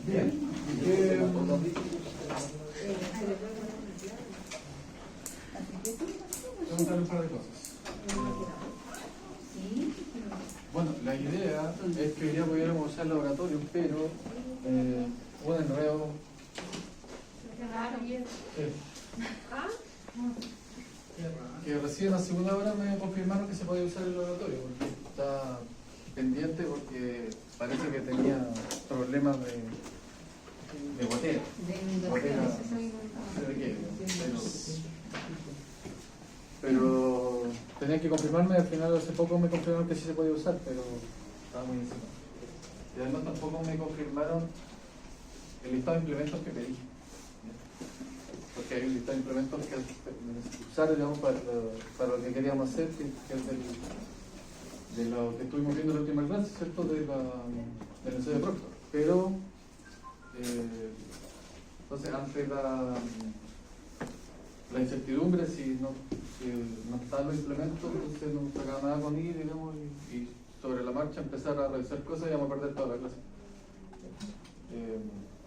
Bien. Vamos a ver un par de cosas. Bueno, la idea es que hoy día pudiéramos usar el laboratorio, pero un enredo. Que recién a segunda hora me confirmaron que se podía usar el laboratorio, porque está pendiente, porque parece que tenía problemas de gotera. Pero tenía que confirmarme, al final hace poco me confirmaron que sí se podía usar, pero estaba muy encima. Y además tampoco me confirmaron el listado de implementos que pedí. Porque hay un listado de implementos que usar, digamos, para lo que queríamos hacer, que es de lo que estuvimos viendo en la última clase, ¿cierto? Del ensayo de Proctor. Pero, entonces, ante la incertidumbre, si no están los implementos, entonces no sacaba nada con ir, digamos, y sobre la marcha empezar a revisar cosas y vamos a perder toda la clase.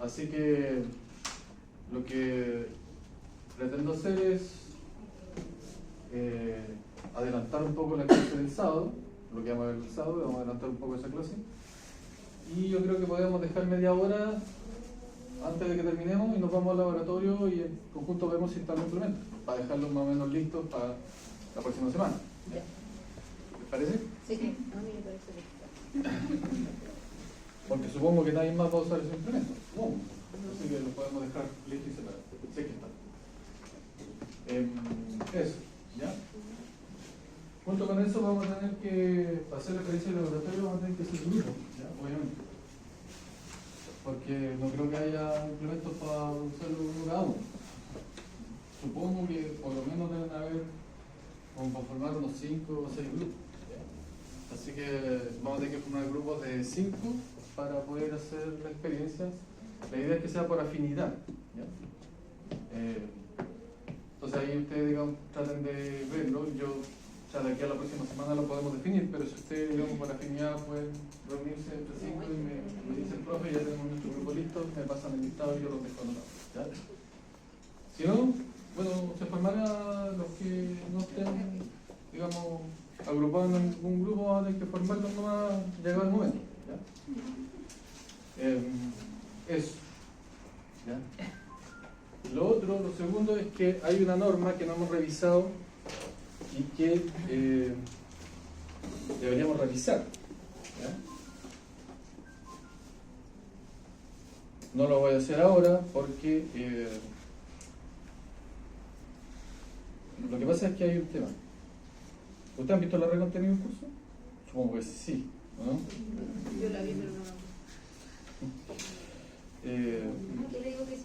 Así que lo que pretendo hacer es adelantar un poco la clase del sábado, lo que vamos a ver el sábado, vamos a adelantar un poco esa clase. Y yo creo que podemos dejar media hora antes de que terminemos y nos vamos al laboratorio y en conjunto vemos si están los implementos, para dejarlos más o menos listos para la próxima semana. ¿Les parece? Sí, a mí me parece bien. Porque supongo que nadie más va a usar esos implementos, supongo. Así que los podemos dejar listos y separados. Sé que están. Eso, ¿ya? Junto con eso vamos a tener que, para hacer la experiencia del laboratorio, vamos a tener que hacer grupo, ¿ya? Obviamente. Porque no creo que haya implementos para usarlo uno cada uno. Supongo que por lo menos deben haber, como para formar unos 5 o 6 grupos. ¿Ya? Así que vamos a tener que formar grupos de 5 para poder hacer la experiencia. La idea es que sea por afinidad. ¿Ya? Entonces ahí ustedes, digamos, traten de verlo. Yo, o sea, de aquí a la próxima semana lo podemos definir, pero si ustedes, digamos, por afinidad pueden reunirse entre 5 y me dice el profe, ya tenemos nuestro grupo listo, me pasan el listado y yo los dejo anotados. ¿Ya? Si no, bueno, se formarán los que no estén, digamos, agrupados en algún grupo, van a tener que formarlos nomás llegado el momento. ¿Ya? Eso. ¿Ya? Lo segundo es que hay una norma que no hemos revisado y que deberíamos revisar. ¿Ya? No lo voy a hacer ahora porque lo que pasa es que hay un tema. ¿Ustedes han visto la red de contenido del curso? Supongo que sí, ¿no? Yo la vi, pero no. ¿Qué le digo que sí?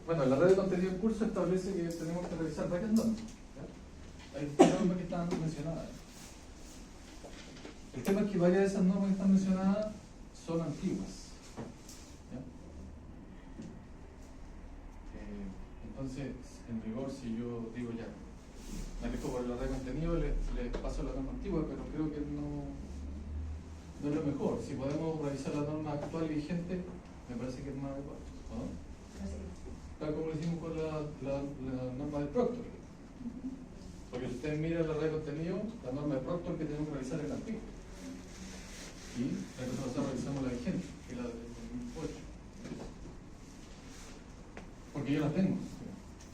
Bueno, la red de contenido del curso establece que tenemos que revisar varias normas. ¿Ya? Hay normas que están mencionadas. El tema es que varias de esas normas que están mencionadas son antiguas. ¿Ya? Entonces, en rigor, si yo digo ya, me rijo por la red de contenido, les paso la norma antigua, pero creo que no es lo mejor. Si podemos revisar la norma actual y vigente, me parece que es más adecuado, ¿no? Tal como lo hicimos con la norma de Proctor. Porque si ustedes miran la red de contenido, la norma de Proctor que tenemos que revisar es la antigua. Y la cosa pasada revisamos la vigente, que es la del 2008. Porque yo la tengo.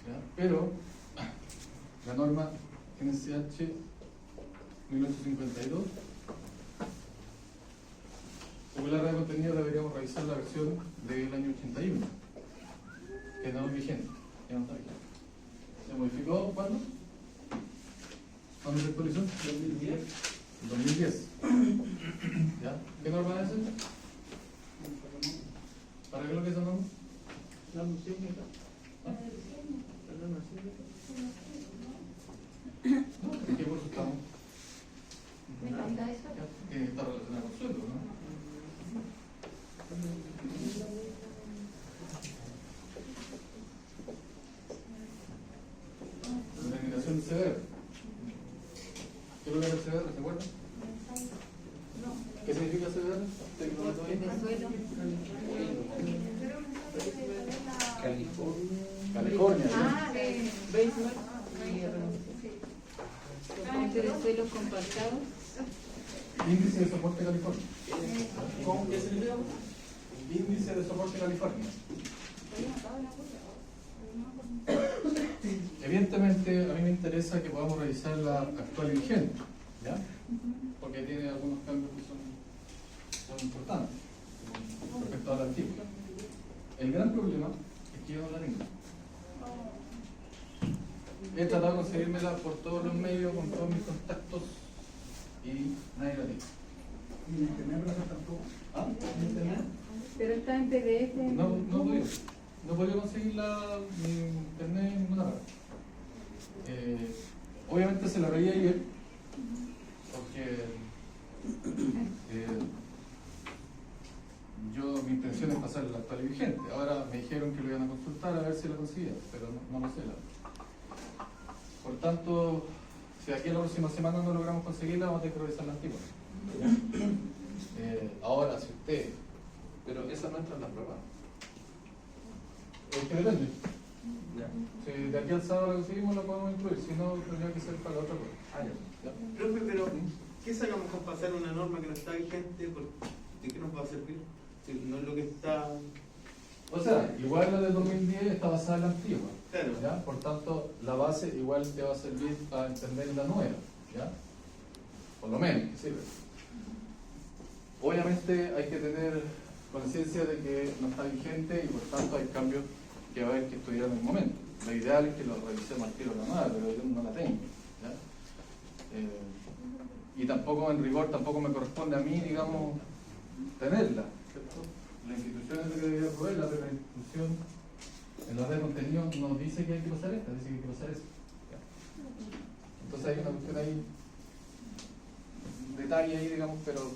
¿Ya? Pero la norma NCH 1852, según la red de contenido deberíamos revisar la versión del año 81, que no es vigente, ya no está vigente. ¿Se modificó cuándo? ¿Cuándo se actualizó? 2010. 2010. ¿Ya? ¿Qué norma es esa? ¿Para qué es lo que es esa norma? La moción que está. ¿Ah? Perdón, así ¿En qué curso estamos? Me encanta eso. Que está relacionado con sueldo, ¿no? La indemnización severa. ¿Qué es lo que es el CBR? ¿Se acuerdan? ¿Qué significa CBR? ¿Usted que no lo sabe? De suelo. California. Ah, de Basement soporte de suelos compactados. Índice de soporte California. ¿Cómo? ¿Qué significa? Índice de soporte California. Evidentemente, a mí me interesa que podamos revisar la actual y vigente, ¿ya? Porque tiene algunos cambios que son importantes respecto a la antigua. El gran problema es que yo no la tengo. He tratado de conseguírmela por todos los medios, con todos mis contactos, y nadie la tiene. ¿Y en internet tampoco? ¿Ah? ¿En internet? Pero está en PDF. No he podido. No he podido conseguirla ni en internet ni en ninguna parte. Obviamente se la reí ayer, porque mi intención es pasar la actual y vigente. Ahora me dijeron que lo iban a consultar a ver si la conseguía, pero no lo sé. Por tanto, si aquí a la próxima semana no logramos conseguirla, vamos a tener que revisar la antigua. Ahora, si usted... Pero esa no entra en la prueba. Es que depende. Si de aquí al sábado la conseguimos, la podemos incluir. Si no, tendría que ser para la otra prueba. ¿Ya? Profe, pero ¿qué sacamos con pasar una norma que no está vigente? ¿De qué nos va a servir? Si no es lo que está... O sea, igual la del 2010 está basada en la antigua. Claro. ¿Ya? Por tanto, la base igual te va a servir para entender la nueva. ¿Ya? Por lo menos, que sirve. Obviamente hay que tener conciencia de que no está vigente y por tanto hay cambios que va a haber que estudiar en el momento. Lo ideal es que lo revisemos al tiro la nueva, pero yo no la tengo. ¿Ya? Y tampoco, en rigor, tampoco me corresponde a mí, digamos, tenerla. ¿Cierto? La institución es la que debería proveerla, pero la institución en la red de contenido nos dice que hay que pasar esta, dice que hay que pasar eso. ¿Ya? Entonces hay una cuestión ahí, un detalle ahí, digamos, pero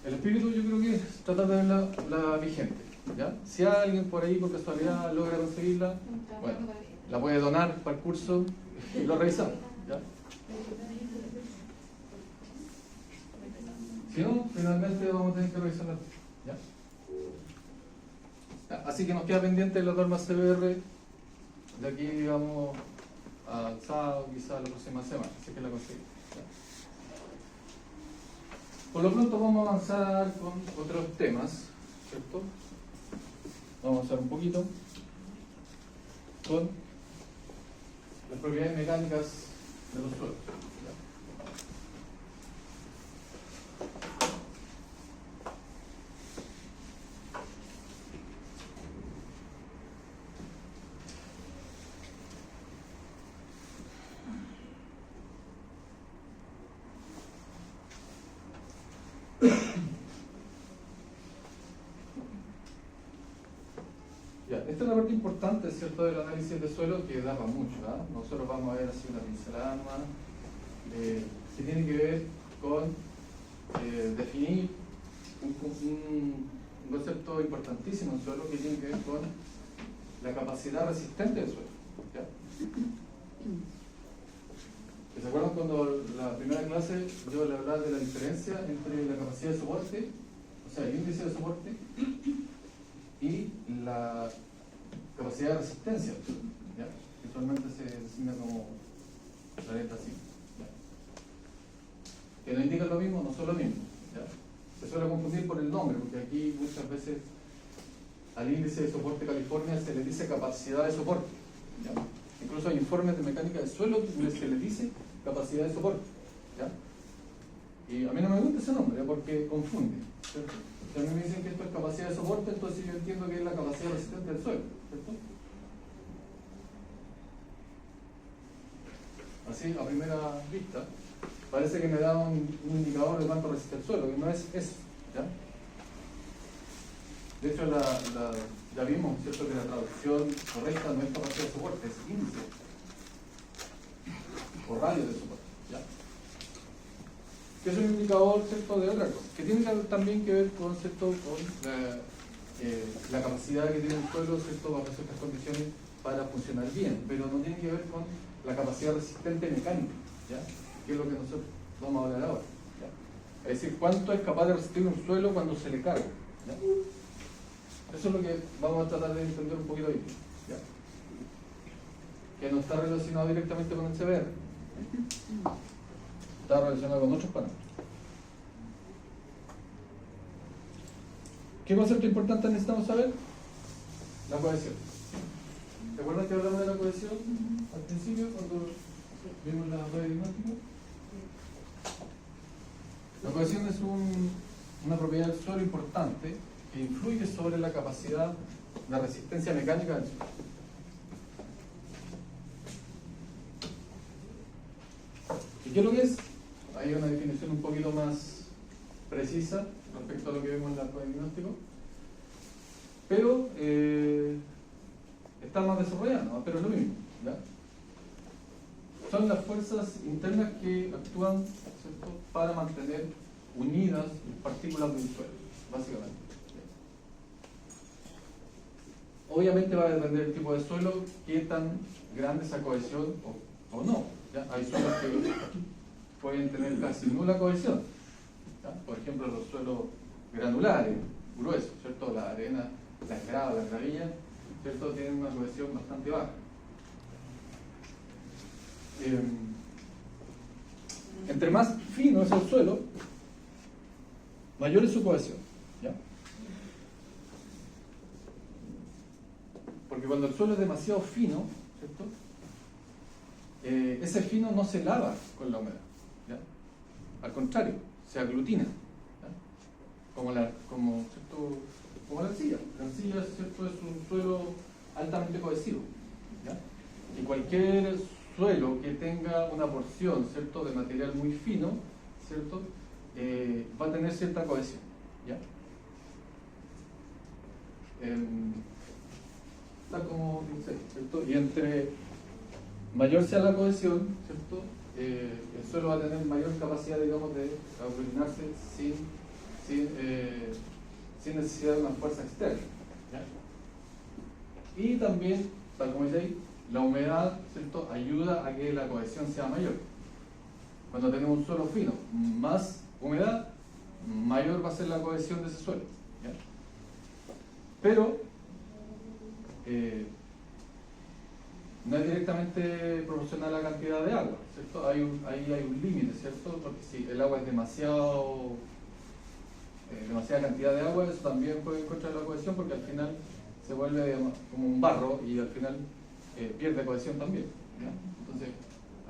el espíritu yo creo que es tratar de ver la vigente. ¿Ya? Si alguien por ahí por casualidad logra conseguirla, bueno, la puede donar para el curso y lo revisamos. ¿Ya? Si no, finalmente vamos a tener que revisarla. ¿Ya? Así que nos queda pendiente la norma CBR de aquí, digamos, al sábado, quizás la próxima semana, así que la conseguimos. ¿Ya? Por lo pronto vamos a avanzar con otros temas, ¿cierto? Vamos a avanzar un poquito con las propiedades mecánicas de los suelos. ¿Ya? Ya, esta es la parte importante, ¿cierto?, del análisis de suelo que da para mucho. Nosotros vamos a ver así una pincelada nomás, que tiene que ver con definir un concepto importantísimo en suelo que tiene que ver con la capacidad resistente del suelo. ¿Ya? ¿Se acuerdan cuando la primera clase yo le hablaba de la diferencia entre la capacidad de soporte, o sea, el índice de soporte, y la capacidad de resistencia? ¿Ya? Que usualmente se designa como la letra así. ¿Ya? Que no indican lo mismo, no son lo mismo. ¿Ya? Se suele confundir por el nombre, porque aquí muchas veces al índice de soporte California se le dice capacidad de soporte. ¿Ya? Incluso hay informes de mecánica del suelo donde se le dice capacidad de soporte. ¿Ya? Y a mí no me gusta ese nombre, porque confunde. ¿Cierto? Si a mí me dicen que esto es capacidad de soporte, entonces yo entiendo que es la capacidad resistente del suelo. ¿Cierto? Así, a primera vista, parece que me da un indicador de cuánto resiste el suelo, que no es eso. ¿Ya? De hecho, ya vimos, ¿cierto?, que la traducción correcta no es capacidad de soporte, es índice o radio de soporte. ¿Ya? Que es un indicador, ¿cierto?, de otra cosa, que tiene también que ver con, ¿cierto?, con la capacidad que tiene el suelo, ¿cierto?, bajo ciertas condiciones para funcionar bien, pero no tiene que ver con la capacidad resistente mecánica. ¿Ya? que es lo que nosotros vamos a hablar ahora. ¿Ya? Es decir, cuánto es capaz de resistir un suelo cuando se le carga. ¿Ya? Eso es lo que vamos a tratar de entender un poquito hoy. ¿Ya? Que no está relacionado directamente con el CBR. Está relacionado con otros parámetros. ¿Qué concepto importante necesitamos saber? La cohesión. ¿Te acuerdas que hablamos de la cohesión al principio cuando vimos la red diagnóstica? La cohesión es una propiedad del suelo importante que influye sobre la capacidad de resistencia mecánica del suelo. ¿Y qué es lo que es? Hay una definición un poquito más precisa respecto a lo que vemos en la red diagnóstico, pero está más desarrollada, ¿no? Pero es lo mismo. ¿Ya? Son las fuerzas internas que actúan, ¿cierto?, para mantener unidas las partículas del suelo, básicamente. Obviamente va a depender del tipo de suelo, qué tan grande esa cohesión o no. ¿Ya? Hay suelos que pueden tener casi nula cohesión. ¿Ya? Por ejemplo, los suelos granulares, gruesos, ¿cierto? La arena, las gravas, las gravillas, ¿cierto?, tienen una cohesión bastante baja. Entre más fino es el suelo, mayor es su cohesión. ¿Ya? Porque cuando el suelo es demasiado fino, ¿cierto?, ese fino no se lava con la humedad. ¿Ya? Al contrario, se aglutina. ¿Ya? Como la arcilla. La arcilla, ¿cierto?, es un suelo altamente cohesivo. ¿Ya? Y cualquier suelo que tenga una porción, ¿cierto?, de material muy fino, ¿cierto?, va a tener cierta cohesión. ¿Ya? Tal como dice, ¿cierto? Y entre mayor sea la cohesión, ¿cierto?, el suelo va a tener mayor capacidad, digamos, de aglutinarse sin necesidad de una fuerza externa. ¿Ya? Y también, tal como dice ahí, la humedad, ¿cierto?, ayuda a que la cohesión sea mayor. Cuando tenemos un suelo fino, más humedad, mayor va a ser la cohesión de ese suelo. ¿Ya? Pero no es directamente proporcional a la cantidad de agua, ¿cierto? Ahí hay un límite, ¿cierto? Porque si el agua es demasiada cantidad de agua, eso también puede encontrar la cohesión, porque al final se vuelve como un barro y al final pierde cohesión también. ¿Ya? Entonces,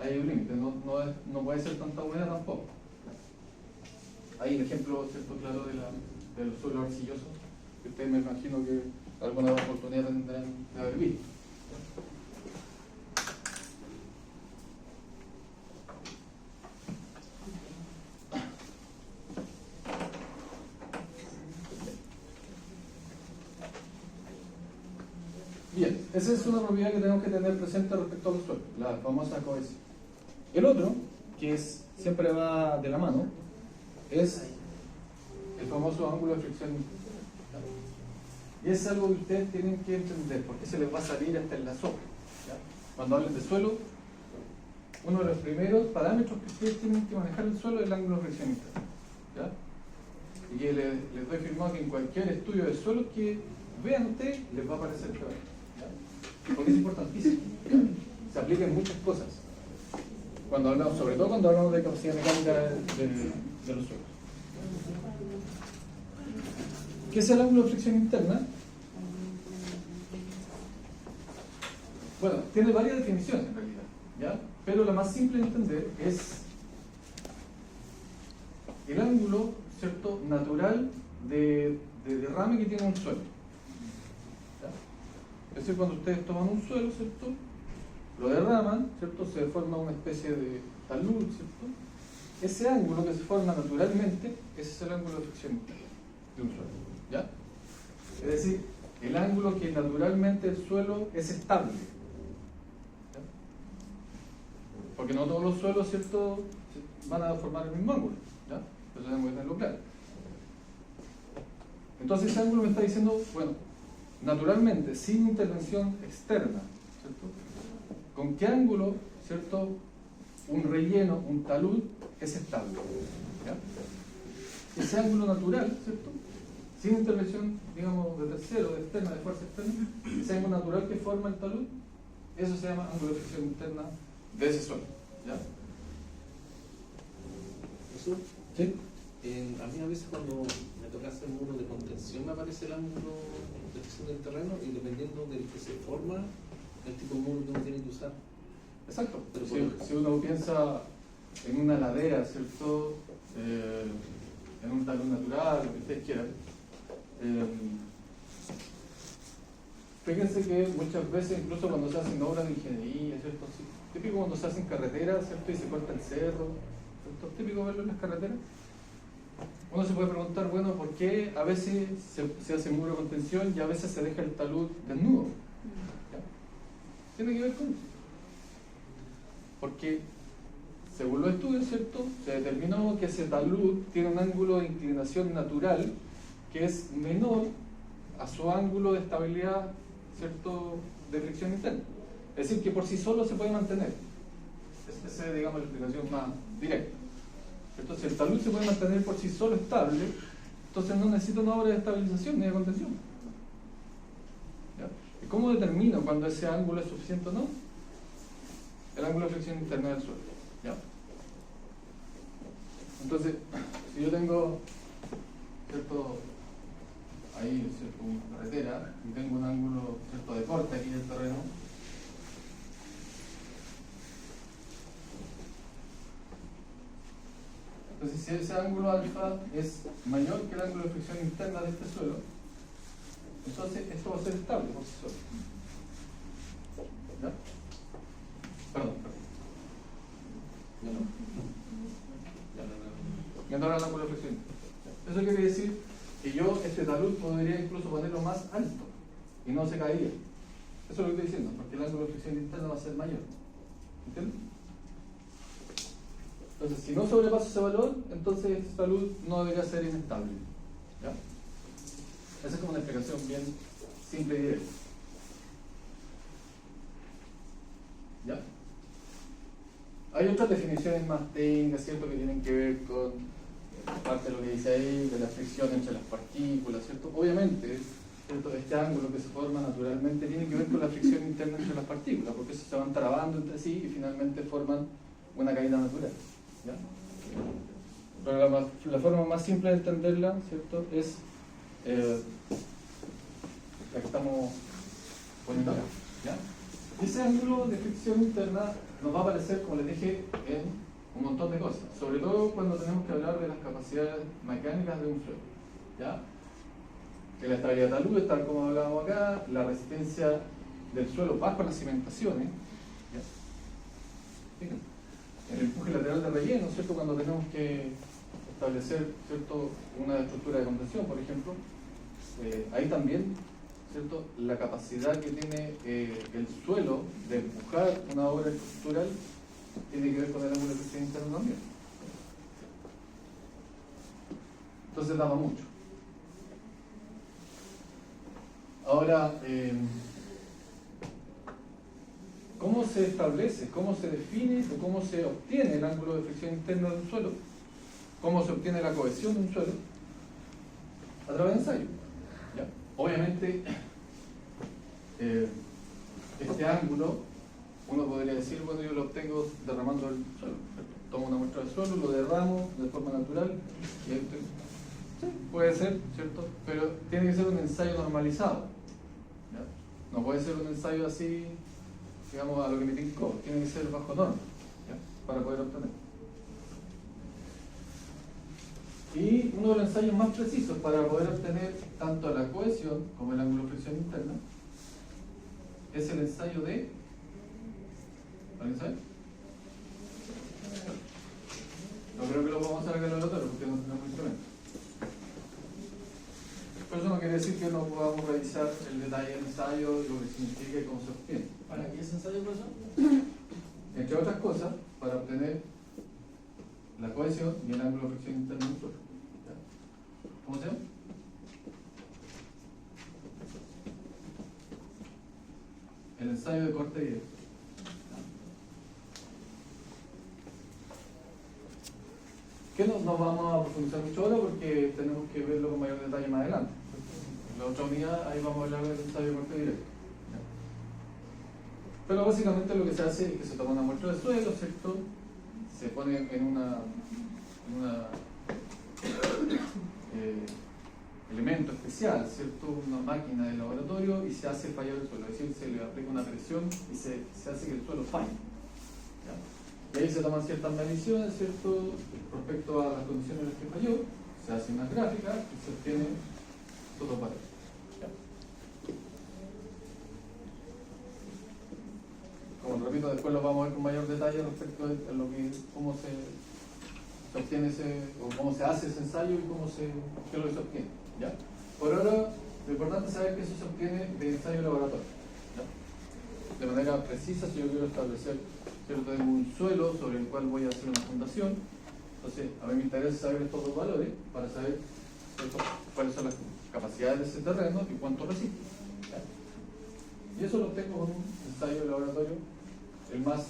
hay un límite, no puede ser tanta humedad tampoco. Hay un ejemplo, ¿cierto?, claro de los suelos arcillosos, que ustedes me imagino que alguna oportunidad tendrán de haber visto. Bien, esa es una propiedad que tenemos que tener presente respecto a los suelos, la famosa cohesión. El otro, que siempre va de la mano, es el famoso ángulo de fricción interna. Y es algo que ustedes tienen que entender, porque se les va a salir hasta en la sopa. ¿Ya? Cuando hablen de suelo, uno de los primeros parámetros que ustedes tienen que manejar el suelo es el ángulo de fricción interna. ¿Ya? Y que les doy firmado que en cualquier estudio de suelo que vean ustedes, les va a aparecer que ¿ya? Porque es importantísimo. ¿Ya? Se aplica en muchas cosas. Sobre todo cuando hablamos de capacidad mecánica de los suelos. ¿Qué es el ángulo de fricción interna? Bueno, tiene varias definiciones en realidad, ¿ya? Pero la más simple de entender es el ángulo, ¿cierto?, natural de derrame que tiene un suelo. ¿Ya? Es decir, cuando ustedes toman un suelo, ¿cierto?, lo derraman, ¿cierto?, se forma una especie de talud, ¿cierto? Ese ángulo que se forma naturalmente, ese es el ángulo de fricción interna de un suelo. ¿Ya? Es decir, el ángulo que naturalmente el suelo es estable. ¿Ya? Porque no todos los suelos, ¿cierto?, van a formar el mismo ángulo. ¿Ya? Eso tenemos que tenerlo claro. Entonces ese ángulo me está diciendo, bueno, naturalmente, sin intervención externa, ¿cierto?, ¿con qué ángulo, ¿cierto?, un relleno, un talud, es estable. ¿Ya? Ese ángulo natural, ¿cierto? Sin intervención, digamos, de tercero, de externa, de fuerza externa, ese ángulo natural que forma el talud, eso se llama ángulo de fricción interna de ese suelo. ¿Ya? Eso, ¿Sí? a mí a veces cuando me toca hacer muro de contención me aparece el ángulo de fricción del terreno y dependiendo del que se forma, el tipo de muro que uno tiene que usar. Exacto. Pero Si uno piensa en una ladera, ¿cierto? En un talud natural, lo que ustedes quieran. Fíjense que muchas veces, incluso cuando se hacen obras de ingeniería, ¿cierto? Sí, típico cuando se hacen carreteras, ¿cierto? Y se corta el cerro, ¿cierto? Típico verlo en las carreteras. Uno se puede preguntar, bueno, ¿por qué a veces se hace muro de contención y a veces se deja el talud desnudo? ¿Ya? Tiene que ver con eso. Porque, según los estudios, ¿cierto? Se determinó que ese talud tiene un ángulo de inclinación natural que es menor a su ángulo de estabilidad, ¿cierto?, de fricción interna. Es decir, que por sí solo se puede mantener. Esa es, digamos, la explicación más directa. Entonces, el talud se puede mantener por sí solo estable, entonces no necesita una obra de estabilización ni de contención. ¿Ya? ¿Y cómo determino cuando ese ángulo es suficiente o no? El ángulo de fricción interna del suelo. ¿Ya? Entonces, si yo tengo, ¿cierto?, ahí, ¿cierto?, una carretera y tengo un ángulo, ¿cierto?, de corte aquí del terreno. Entonces, si ese ángulo alfa es mayor que el ángulo de fricción interna de este suelo, entonces esto va a ser estable por sí solo. ¿Ya? Perdón. Menor al ángulo de fricción. Eso quiere decir que yo este talud podría incluso ponerlo más alto y no se caería. Eso es lo que estoy diciendo, porque el ángulo de fricción interna va a ser mayor. ¿Entiendes? Entonces, si no sobrepasa ese valor, entonces este talud no debería ser inestable. ¿Ya? Esa es como una explicación bien simple y directa. ¿Ya? Hay otras definiciones más técnicas, ¿cierto?, que tienen que ver con parte de lo que dice ahí, de la fricción entre las partículas, ¿cierto? Obviamente, ¿cierto?, este ángulo que se forma naturalmente tiene que ver con la fricción interna entre las partículas, porque se van trabando entre sí y finalmente forman una caída natural. ¿Ya? Pero la forma más simple de entenderla, ¿cierto?, es la que estamos poniendo acá. ¿Ya? Ese ángulo de fricción interna nos va a aparecer, como les dije, en un montón de cosas, sobre todo cuando tenemos que hablar de las capacidades mecánicas de un suelo. ¿Ya? Que la estabilidad de talud, tal como hablábamos acá, la resistencia del suelo bajo las cimentaciones. ¿Ya? Fíjense, el empuje lateral de relleno, ¿cierto?, cuando tenemos que establecer, ¿cierto?, una estructura de contención, por ejemplo, ahí también, ¿cierto?, la capacidad que tiene el suelo de empujar una obra estructural tiene que ver con el ángulo de fricción interno también. Entonces daba mucho. Ahora, ¿cómo se establece, cómo se define o cómo se obtiene el ángulo de fricción interno de un suelo? ¿Cómo se obtiene la cohesión de un suelo? A través de ensayo. ¿Ya? Obviamente, este ángulo, uno podría decir, bueno, yo lo obtengo derramando el suelo. Tomo una muestra del suelo, lo derramo de forma natural y ahí obtengo. Sí, puede ser, ¿cierto? Pero tiene que ser un ensayo normalizado. ¿Ya? No puede ser un ensayo así, digamos, a lo que me tincó. Tiene que ser bajo norma, ¿ya?, para poder obtener. Y uno de los ensayos más precisos para poder obtener tanto la cohesión como el ángulo de fricción interna es el ensayo de... ¿Alguien sabe? No creo que lo podamos hacer acá en el laboratorio porque no tenemos instrumento. Pero eso no quiere decir que no podamos revisar el detalle del ensayo y lo que significa y cómo se obtiene. ¿Para qué ese ensayo, profesor? Entre otras cosas, para obtener la cohesión y el ángulo de fricción interno del suelo. ¿Ya? ¿Cómo se llama? El ensayo de corte directo. que no vamos a profundizar mucho ahora porque tenemos que verlo con mayor detalle más adelante. En la otra unidad ahí vamos a hablar del ensayo de corte directo. Pero básicamente lo que se hace es que se toma una muestra de suelo, ¿cierto? Se pone en una elemento especial, ¿cierto? Una máquina de laboratorio y se hace fallar el suelo, es decir, se le aplica una presión y se hace que el suelo falle. ¿Ya? Y ahí se toman ciertas mediciones, ¿cierto? Respecto a las condiciones en las que falló, se hace una gráfica y se obtiene todo para eso. Como repito, después lo vamos a ver con mayor detalle respecto a lo que, cómo se obtiene o cómo se hace ese ensayo y qué es lo que se obtiene. ¿Ya? Por ahora, lo importante es saber que eso se obtiene de ensayo laboratorio. ¿Ya? De manera precisa, si yo quiero establecer, ¿cierto?, tengo un suelo sobre el cual voy a hacer una fundación, entonces a mí me interesa saber estos dos valores para saber, ¿cierto?, cuáles son las capacidades de ese terreno y cuánto resiste. ¿Ya? Y eso lo obtengo con un ensayo de laboratorio, el más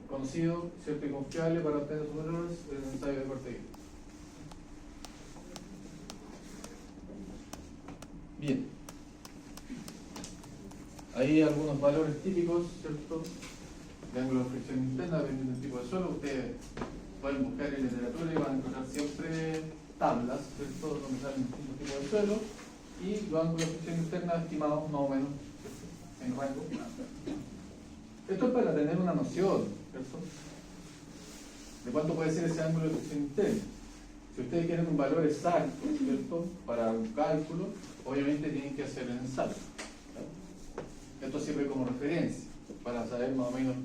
conocido, ¿cierto?, y confiable para obtener sus valores, el ensayo de corte directo. Bien, hay algunos valores típicos, ¿cierto?, de ángulo de fricción interna, dependiendo del tipo de suelo. Ustedes pueden buscar en literatura y van a encontrar siempre tablas, ¿cierto?, donde salen distintos tipos de suelo y los ángulos de fricción interna estimados más o menos, ¿cierto?, en rango. Esto es para tener una noción, ¿cierto?, de cuánto puede ser ese ángulo de fricción interna. Si ustedes quieren un valor exacto, ¿cierto?, para un cálculo, obviamente tienen que hacer el ensayo. ¿Ya? Esto sirve como referencia para saber más o menos,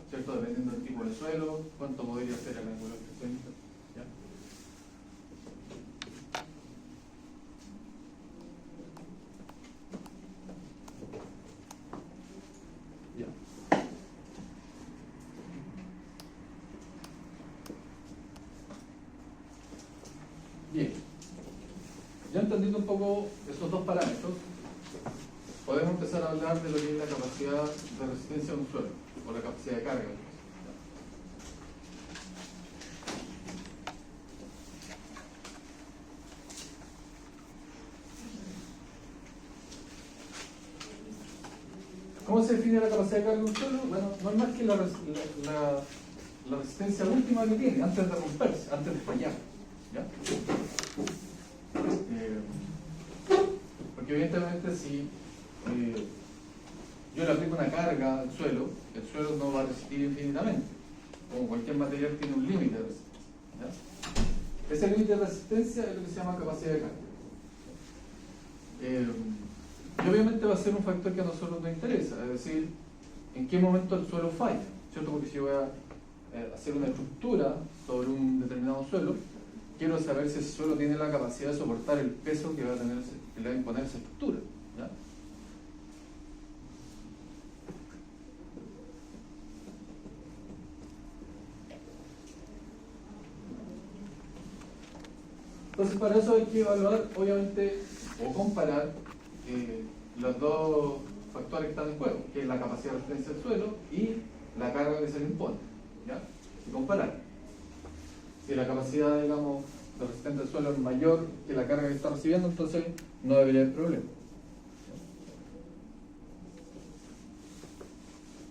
¿cierto?, dependiendo del tipo de suelo, cuánto podría ser el ángulo de fricción interna. ¿Ya? Bien, ya entendiendo un poco esos dos parámetros, podemos empezar a hablar de lo que es la capacidad de resistencia de un suelo, o la capacidad de carga. ¿Cómo se define la capacidad de carga de un suelo? Bueno, no es más que la resistencia última que tiene, antes de romperse, antes de fallar. ¿Ya? Porque evidentemente si yo le aplico una carga al suelo, el suelo no va a resistir infinitamente. Como cualquier material tiene un límite de resistencia. ¿Ya? Ese límite de resistencia es lo que se llama capacidad de carga. Y obviamente va a ser un factor que a nosotros nos interesa, es decir, en qué momento el suelo falla, ¿cierto? Porque si voy a hacer una estructura sobre un determinado suelo, quiero saber si ese suelo tiene la capacidad de soportar el peso que va a tener, que le va a imponer esa estructura. ¿Ya? Entonces, para eso hay que evaluar, obviamente, o comparar los dos factores que están en juego, que es la capacidad de resistencia del suelo y la carga que se le impone. ¿Ya? Y comparar. Si la capacidad, digamos, de resistencia del suelo es mayor que la carga que está recibiendo, entonces no debería haber problema.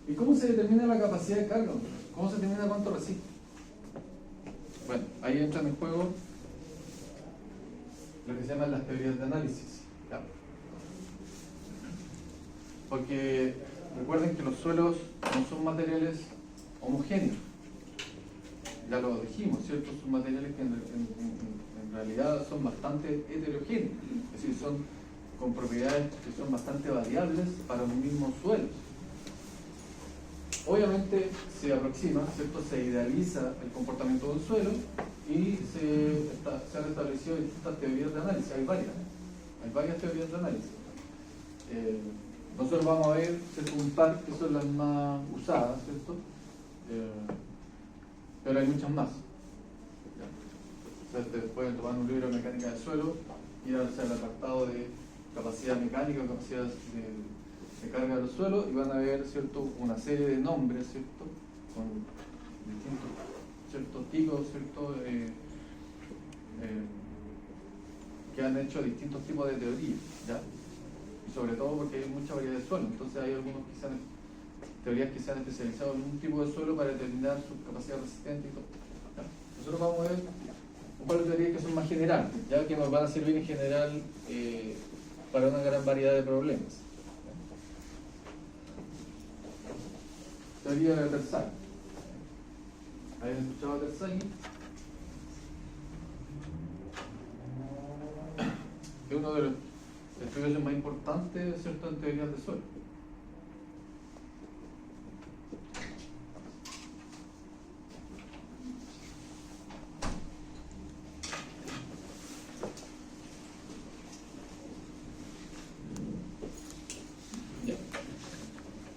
¿Y cómo se determina la capacidad de carga? ¿Cómo se determina cuánto resiste? Bueno, ahí entran en juego lo que se llaman las teorías de análisis. ¿Ya? Porque recuerden que los suelos no son materiales homogéneos. Ya lo dijimos, ¿cierto? Son materiales que en realidad son bastante heterogéneos, es decir, son con propiedades que son bastante variables para un mismo suelo. Obviamente se aproxima, ¿cierto? Se idealiza el comportamiento de un suelo y se han establecido distintas teorías de análisis, hay varias teorías de análisis. Nosotros vamos a ver, ¿cierto?, un par que son las más usadas, ¿cierto? Pero hay muchas más. Ustedes pueden tomar un libro de mecánica del suelo, ir al apartado de capacidad mecánica, capacidad de carga de los suelos, y van a ver, ¿cierto?, una serie de nombres, ¿cierto?, con distintos, ¿cierto?, tipos, ¿cierto?, que han hecho distintos tipos de teorías, ¿ya? Y sobre todo porque hay mucha variedad de suelo, entonces hay algunos teorías que se han especializado en un tipo de suelo para determinar su capacidad resistente y todo, ¿ya? Nosotros vamos a ver un par de teorías que son más generales, ya que nos van a servir en general para una gran variedad de problemas. Teoría de Terzaghi. ¿Habéis escuchado a Terzaghi? Es uno de los estudios más importantes, ¿cierto?, en teorías de suelo.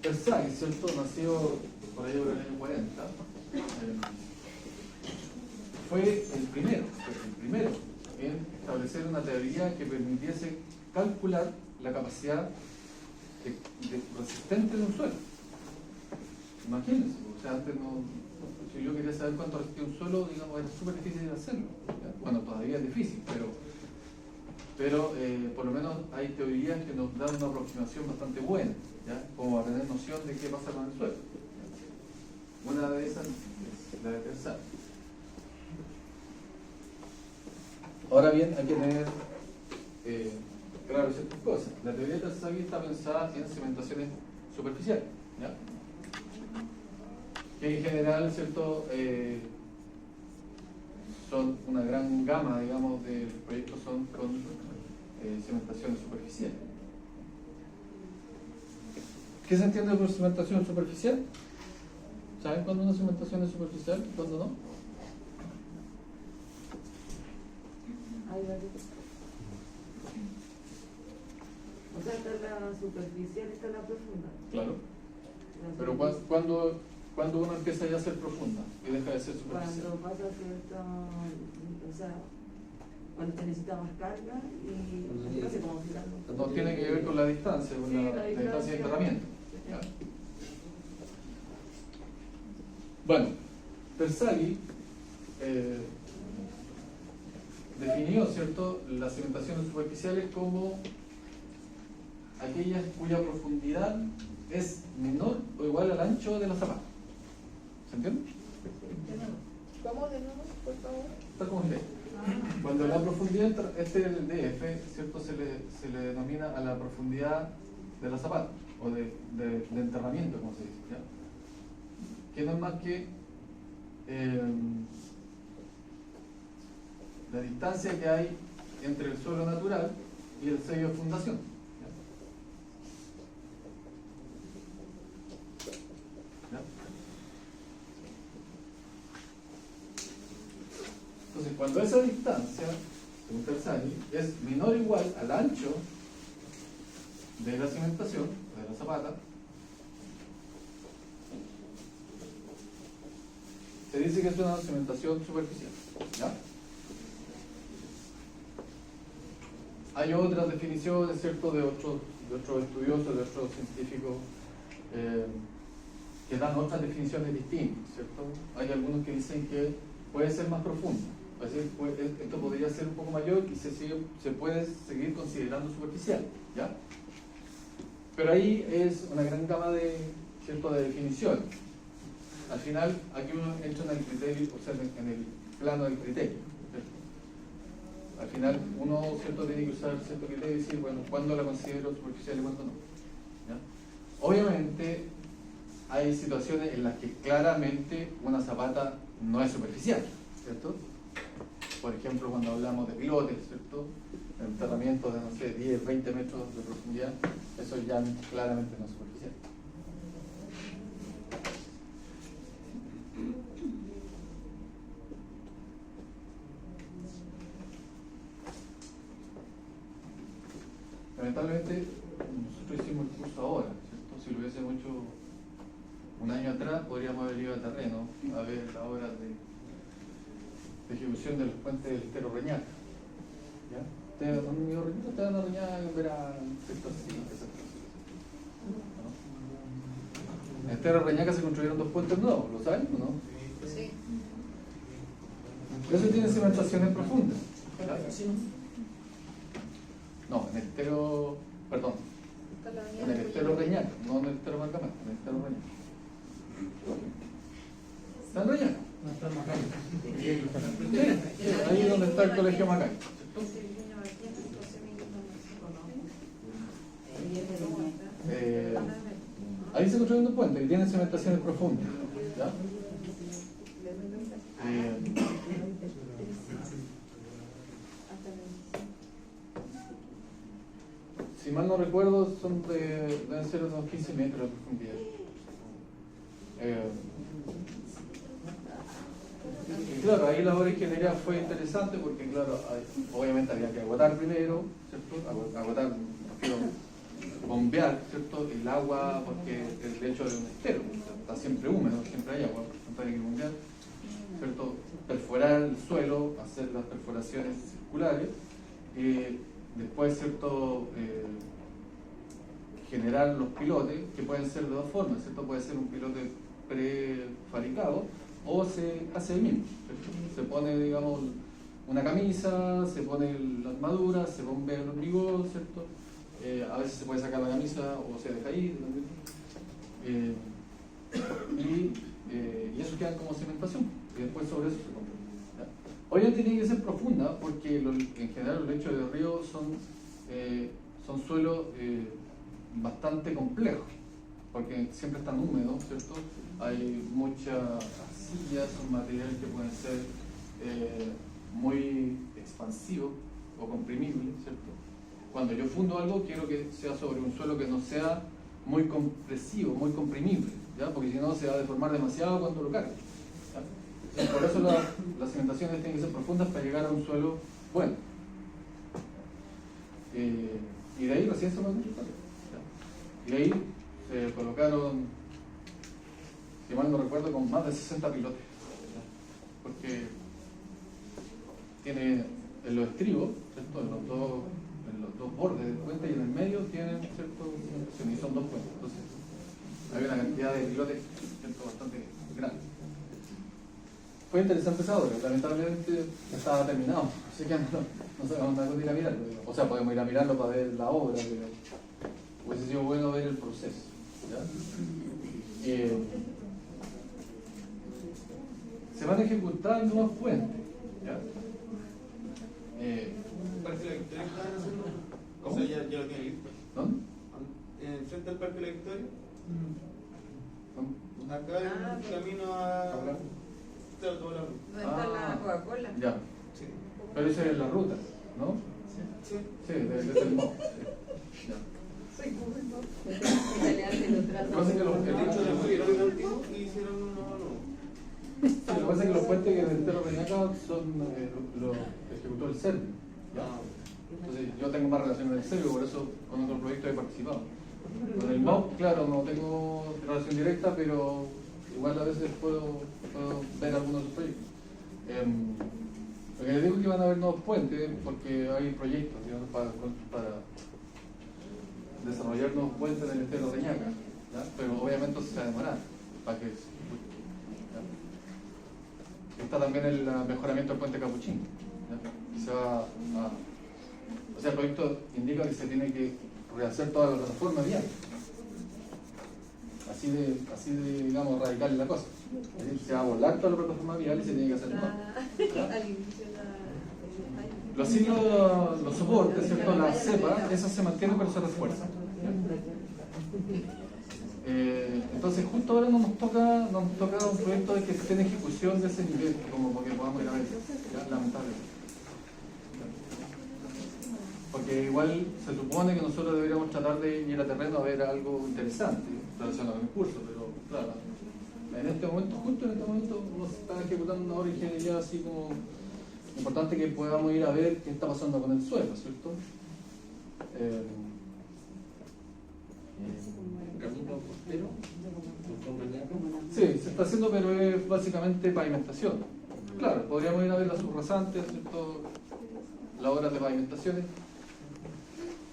Terzaghi, ¿cierto?, nació por ahí por el año 40. Fue el primero en establecer una teoría que permitiese calcular la capacidad de resistente de un suelo. Imagínense, o sea, antes no, si yo quería saber cuánto resistía un suelo, digamos, era súper difícil hacerlo, ¿ya? Bueno, todavía es difícil, pero por lo menos hay teorías que nos dan una aproximación bastante buena, ¿ya? Como para tener noción de qué pasa con el suelo, ¿ya? Una de esas es la de Terzaghi. Ahora bien, hay que tener claro ciertas cosas. La teoría de Terzaghi está pensada en cimentaciones superficiales, ¿ya? Que en general, ¿cierto?, son una gran gama, digamos, de proyectos son con cimentaciones superficiales. ¿Qué se entiende por cimentación superficial? ¿Saben cuándo una cimentación es superficial y cuándo no? O sea, está la superficial y está la profunda. Claro. Pero ¿cuándo uno empieza ya a ser profunda y deja de ser superficial? Cuando pasa cierto, o sea, cuando te necesita más carga y no sé cómo explicarlo. No tiene que ver con la distancia, con Sí, la la distancia de distancia. enterramiento. ¿Ya? Bueno, Terzaghi definió, ¿cierto?, las cimentaciones superficiales como aquellas cuya profundidad es menor o igual al ancho de la zapata. ¿Se entiende? ¿Cómo de nuevo, por favor? Está como lee. Cuando la profundidad, este es el DF, ¿cierto?, se le denomina a la profundidad de la zapata o de enterramiento, como se dice, ¿ya? Que no es más que la distancia que hay entre el suelo natural y el sello de fundación, ¿ya? ¿Ya? Entonces, cuando esa distancia, según Terzaghi, es menor o igual al ancho de la cimentación, de la zapata, se dice que es una cimentación superficial, ¿ya? Hay otras definiciones, ¿cierto?, de otros estudiosos, de otros científicos que dan otras definiciones distintas, ¿cierto? Hay algunos que dicen que puede ser más profunda, es decir, esto podría ser un poco mayor y se puede seguir considerando superficial, ¿ya? Pero ahí es una gran gama de, ¿cierto?, de definiciones. Al final, aquí uno entra en el criterio, o sea, en el plano del criterio, ¿cierto? Al final, uno, ¿cierto?, tiene que usar cierto criterio y decir, bueno, ¿cuándo la considero superficial y cuándo no? ¿Ya? Obviamente, hay situaciones en las que claramente una zapata no es superficial, ¿cierto? Por ejemplo, cuando hablamos de pilotes, ¿cierto?, enterramientos de, no sé, 10, 20 metros de profundidad, eso ya claramente no es superficial. Lamentablemente, nosotros hicimos el curso ahora, ¿cierto? Si lo hubiésemos hecho un año atrás, podríamos haber ido a terreno a ver la obra de ejecución de los puentes del Estero Reñaca. ¿Ya? Ustedes han ido a Reñaca, ustedes van a Reñaca en verano, esas cosas. ¿No? En Estero Reñaca se construyeron 2 puentes nuevos, ¿lo saben o no? Sí. Eso tiene cimentaciones profundas. ¿Ya? No, en el estero, perdón, Está la avenida en el de estero Reñaca, no en el estero Marcamán, en el estero Reñaca. ¿Está en Reñaca? No está en Macay. Sí, ahí es donde está el colegio Macay. Ahí se construye un puente y tiene cementaciones profundas. ¿Ya? Si mal no recuerdo, deben ser unos 15 metros de profundidad. Y claro, ahí la obra de ingeniería fue interesante porque, claro, obviamente había que agotar primero, ¿cierto? Agotar, prefiero bombear, ¿cierto? El agua, porque el hecho de un estero, está siempre húmedo, siempre hay agua, entonces hay que bombear, ¿cierto? Perforar el suelo, hacer las perforaciones circulares, después, ¿cierto? Generar los pilotes, que pueden ser de dos formas, ¿cierto? Puede ser un pilote prefabricado o se hace el mismo, ¿cierto? Se pone, digamos, una camisa, se pone la armadura, se bombea el hormigón, ¿cierto? A veces se puede sacar la camisa o se deja ir, y eso queda como cementación, y después sobre eso se compra. Obviamente tiene que ser profunda porque en general los lechos de río son suelos bastante complejos, porque siempre están húmedos, ¿cierto? Hay mucha arcilla, son materiales que pueden ser muy expansivos o comprimibles, ¿cierto? Cuando yo fundo algo, quiero que sea sobre un suelo que no sea muy compresivo, muy comprimible, ¿ya? Porque si no se va a deformar demasiado cuando lo cargue. Entonces, por eso las cimentaciones tienen que ser profundas para llegar a un suelo bueno. Y de ahí recién se van a resultar. Y de ahí se colocaron, si mal no recuerdo, con más de 60 pilotes, ¿ya? Porque tiene en los estribos, ¿cierto? En los dos bordes del puente y en el medio tienen, ¿cierto? Y son dos puentes. Entonces, hay una cantidad de pilotes, ¿cierto? Bastante grande. Fue interesante esa obra, lamentablemente estaba terminado, así que no sabemos nada de ir a mirarlo. O sea, podemos ir a mirarlo para ver la obra, pero hubiese sido bueno ver el proceso, ¿ya? Se van a ejecutar nuevos puentes, ¿ya? ¿El Parque de la Victoria que estaban haciendo? O sea, ya lo tienen listo. ¿Dónde? Frente al Parque de la Victoria. ¿Dónde? Acá en el camino a... Claro, toda la ruta. ¿Dónde está la Coca-Cola? Ya, Sí. pero esa es la ruta, ¿no? Sí. Sí, desde el modo. Sí. Ya. Soy curso. Lo que pasa es que los, De hecho, destruyeron el antiguo y hicieron uno nuevo. sí, lo que pasa es que los puentes que en el Cerro Reñaca son los ejecutó el CERVI, ¿ya? Entonces yo tengo más relación con el CERVI, por eso con otros proyectos he participado. Con el MOP, claro, no tengo relación directa, pero igual a veces puedo ver algunos de sus proyectos. Lo que les digo es que van a haber nuevos puentes porque hay proyectos, digamos, para desarrollar nuevos puentes en el estero Reñaca, ¿ya? Pero obviamente se va a demorar para que está también el mejoramiento del puente Capuchín, ¿ya? Se va o sea, el proyecto indica que se tiene que rehacer toda la plataforma vial. Así de, digamos, radical es la cosa. Es decir, se va a volar toda la plataforma vial y se tiene que hacer nueva. Los signos, los soportes, ¿cierto? La cepa, esas se mantienen pero se refuerzan. Entonces justo ahora no nos toca un proyecto de que esté en ejecución de ese nivel, como porque podamos ir a ver, ¿ya? Lamentablemente. Porque igual se supone que nosotros deberíamos tratar de ir a terreno a ver algo interesante relacionado con el curso, pero claro, en este momento, justo en este momento, nos están ejecutando una obra de ingeniería así como importante que podamos ir a ver qué está pasando con el suelo, ¿cierto? Camino costero, con Reñaca. Sí, se está haciendo, pero es básicamente pavimentación. Claro, podríamos ir a ver las subrasantes, ¿cierto? Las obras de pavimentaciones.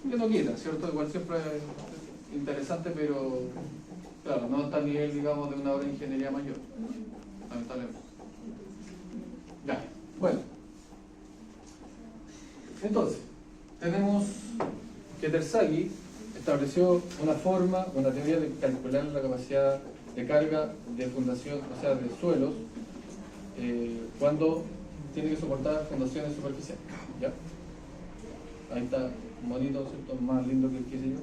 Que no quita, ¿cierto? Igual siempre es interesante, pero claro, no está al nivel, digamos, de una obra de ingeniería mayor, lamentablemente. Ya, bueno. Entonces, tenemos que Terzaghi estableció una forma, una teoría de calcular la capacidad de carga de fundación, o sea, de suelos, cuando tiene que soportar fundaciones superficiales. ¿Ya? Ahí está, bonito, ¿cierto? Más lindo que el que hice yo.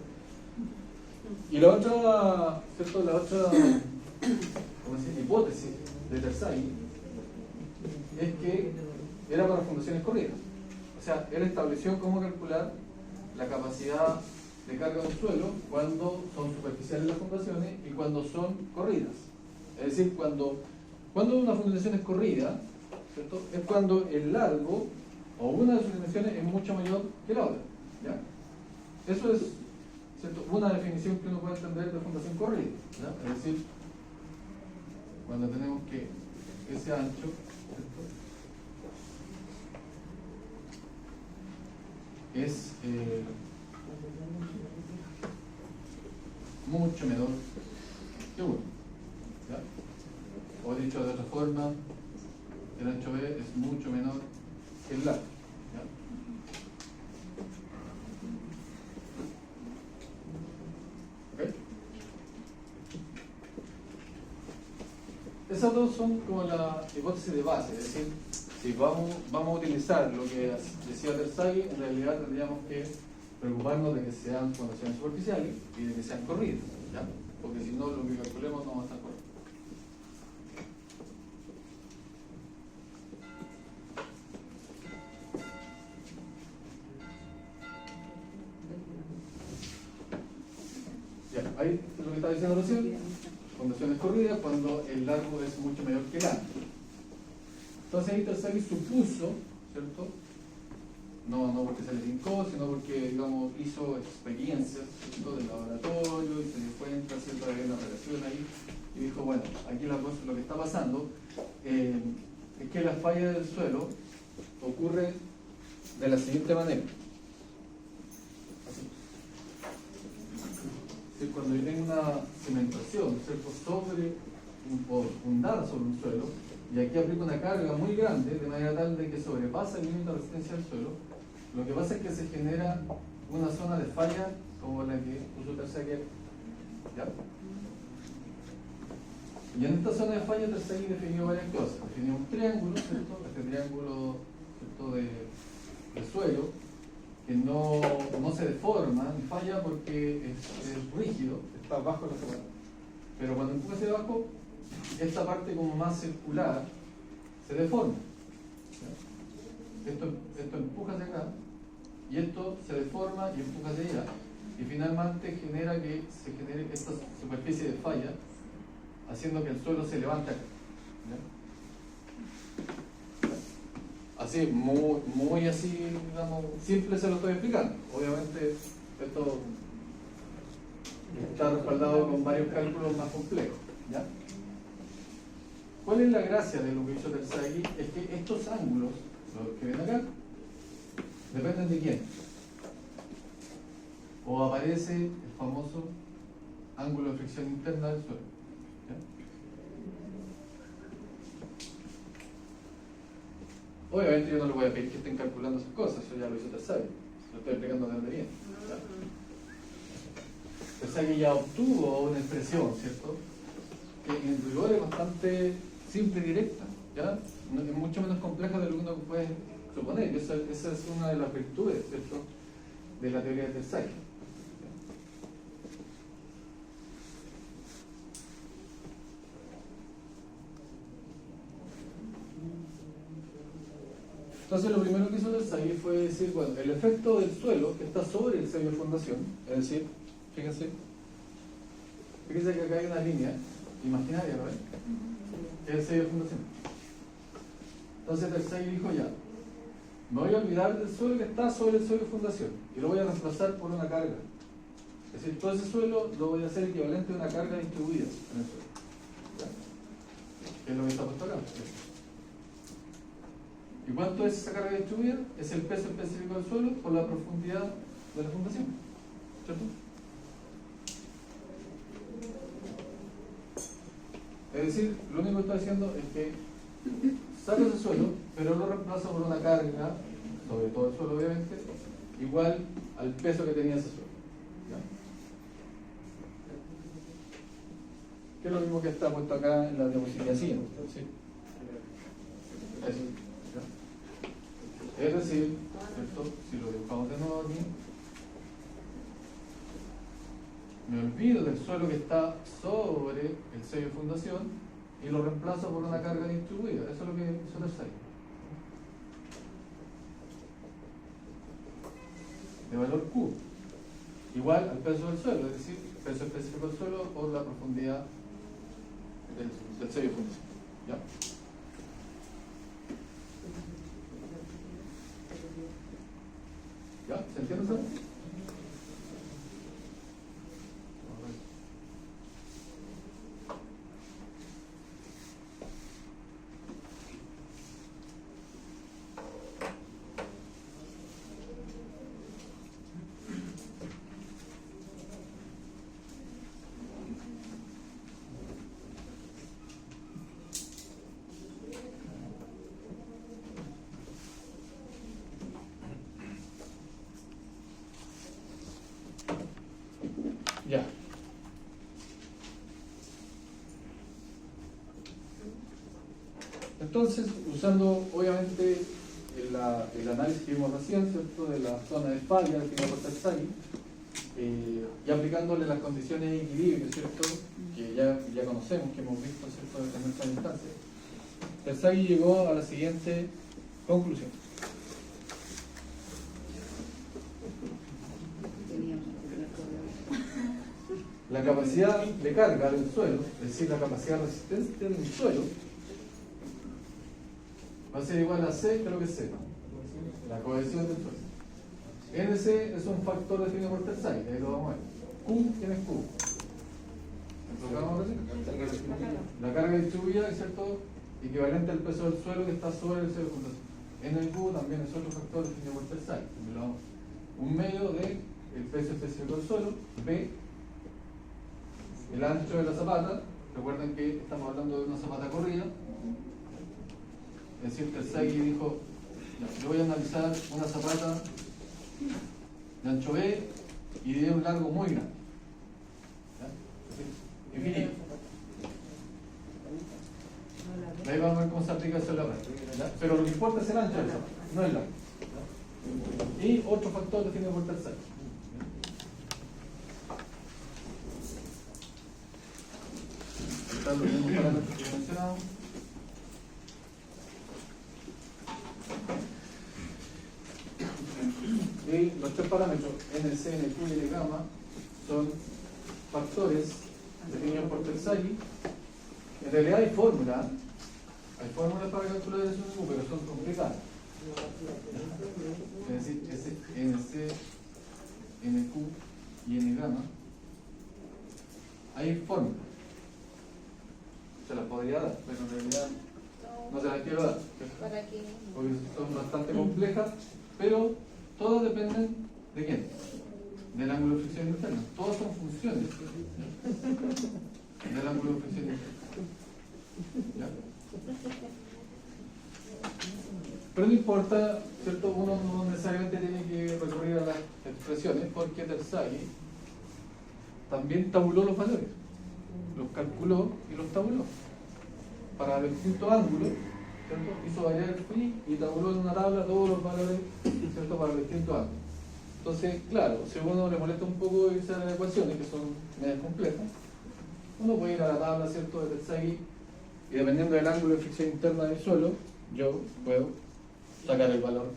Y la otra, ¿cierto? La otra, ¿cómo se dice? Hipótesis de Terzaghi es que era para fundaciones corridas. O sea, él estableció cómo calcular la capacidad de carga de un suelo cuando son superficiales las fundaciones y cuando son corridas. Es decir, cuando una fundación es corrida, ¿cierto? Es cuando el largo o una de sus dimensiones es mucho mayor que la otra. ¿Ya? Eso es, ¿cierto?, una definición que uno puede entender de fundación corrida. ¿Ya? Es decir, cuando tenemos que ese ancho, ¿cierto?, es mucho menor que 1. ¿Ya? O dicho de otra forma, el ancho B es mucho menor que el largo. ¿Ya? ¿Ok? Esas dos son como la hipótesis de base, es decir, si vamos a utilizar lo que decía Terzaghi, en realidad tendríamos que preocuparnos de que sean fundaciones superficiales y de que sean corridas, ¿ya? Porque si no, lo que calculemos no va a estar correcto. Ya, ahí es lo que estaba diciendo recién, fundaciones corridas cuando el largo es mucho mayor que el ancho. Entonces ahí Terzaghi supuso, ¿cierto? No porque se le tincó, sino porque, digamos, hizo experiencias, ¿cierto?, del laboratorio y se dio cuenta, ¿cierto?, de una relación ahí y dijo, bueno, aquí lo que está pasando es que la falla del suelo ocurre de la siguiente manera. Así. Es decir, cuando yo tengo una cimentación, ¿cierto?, fundada sobre un suelo, y aquí aplico una carga muy grande, de manera tal de que sobrepasa el límite de resistencia del suelo, lo que pasa es que se genera una zona de falla como la que puso Terzaghi. ¿Ya? Y en esta zona de falla Terzaghi definió varias cosas. Definió un triángulo, ¿cierto? Este triángulo, ¿cierto?, de suelo, que no se deforma ni falla porque es rígido, está bajo la zona. Pero cuando empuja hacia abajo, esta parte como más circular se deforma. ¿Ya? Esto empuja hacia acá y esto se deforma y empuja hacia allá y finalmente genera que se genere esta superficie de falla, haciendo que el suelo se levante acá. ¿Ya? Así, muy así, digamos, simple se lo estoy explicando. Obviamente esto está respaldado con varios cálculos más complejos. ¿Ya? ¿Cuál es la gracia de lo que hizo Terzaghi? Es que estos ángulos, los que ven acá, dependen de quién. O aparece el famoso ángulo de fricción interna del suelo. ¿Ya? Obviamente yo no le voy a pedir que estén calculando esas cosas, eso ya lo hizo Terzaghi. Lo estoy explicando de bien. ¿Ya? Terzaghi ya obtuvo una expresión, ¿cierto?, que en rigor es bastante simple y directa, ¿ya? Es mucho menos compleja de lo que uno puede suponer. Esa es una de las virtudes, ¿cierto?, de la teoría de Terzaghi. Entonces lo primero que hizo Terzaghi fue decir, bueno, el efecto del suelo que está sobre el sello de fundación, es decir, fíjense que acá hay una línea imaginaria, ¿no? Que es el sello de fundación. Entonces Terzaghi dijo, ya, me voy a olvidar del suelo que está sobre el sello de fundación y lo voy a reemplazar por una carga. Es decir, todo ese suelo lo voy a hacer equivalente a una carga distribuida en el suelo. ¿Ya? Que es lo que está puesto acá. ¿Y cuánto es esa carga distribuida? Es el peso específico del suelo por la profundidad de la fundación. ¿Cierto? Es decir, lo único que está diciendo es que saco ese suelo, pero lo reemplazo por una carga sobre todo el suelo obviamente, igual al peso que tenía ese suelo. ¿Ya? Que es lo mismo que está puesto acá en la diapositiva siguiente. ¿Sí? Eso, ¿ya? Es decir, ¿cierto? Si lo dibujamos de nuevo aquí, me olvido del suelo que está sobre el sello de fundación y lo reemplazo por una carga distribuida. Eso es lo que hizo Terzaghi. De valor Q, igual al peso del suelo, es decir, el peso específico del suelo por la profundidad del sello de fundación. ¿Ya? ¿Ya? ¿Se entiende eso? Ya. Entonces, usando obviamente el análisis que vimos recién, ¿cierto?, de la zona de falla del por Terzaghi, y aplicándole las condiciones de equilibrio, ¿cierto?, que ya conocemos, que hemos visto, ¿cierto?, en nuestras instancias, Terzaghi llegó a la siguiente conclusión. La capacidad de carga del suelo, es decir, la capacidad de resistencia del suelo, va a ser igual a C, creo que es C, la cohesión del suelo. NC es un factor definido por Terzaghi, ahí lo vamos a ver. Q, ¿quién es Q? La carga distribuida, es cierto, equivalente al peso del suelo que está sobre el suelo de fundación. NQ también es otro factor definido por Terzaghi. Un medio de el peso específico del suelo, B, el ancho de la zapata. Recuerden que estamos hablando de una zapata corrida. Es decir, Terzaghi dijo, yo voy a analizar una zapata de ancho B y de un largo muy grande. ¿Ya? Infinito. Ahí vamos a ver cómo se aplica eso en la práctica. ¿Ya? Pero lo que importa es el ancho de la zapata, no el largo. ¿Ya? Y otro factor definido por Terzaghi. Los mismos parámetros que mencionamos. Y los tres parámetros NC, NQ y N gamma son factores definidos por Terzaghi. En realidad hay fórmulas para calcular eso, pero son complicadas. Es decir, NC, NQ y N gamma, hay fórmulas. Se las podría dar, pero en realidad no se las quiero dar. ¿Para qué? Porque son bastante complejas, pero todas dependen de quién? Del ángulo de fricción interna. Todas son funciones del ángulo de fricción interna. ¿Ya? Pero no importa, ¿cierto? Uno no necesariamente tiene que recurrir a las expresiones, porque Terzaghi también tabuló los valores. Los calculó y los tabuló para distintos ángulos, ¿cierto? Hizo variar el phi y tabuló en una tabla todos los valores, ¿cierto?, para los distintos ángulos. Entonces, claro, si a uno le molesta un poco irse a las ecuaciones, que son medias complejas, uno puede ir a la tabla, ¿cierto?, de Terzaghi, y dependiendo del ángulo de fricción interna del suelo, yo puedo sacar el valor,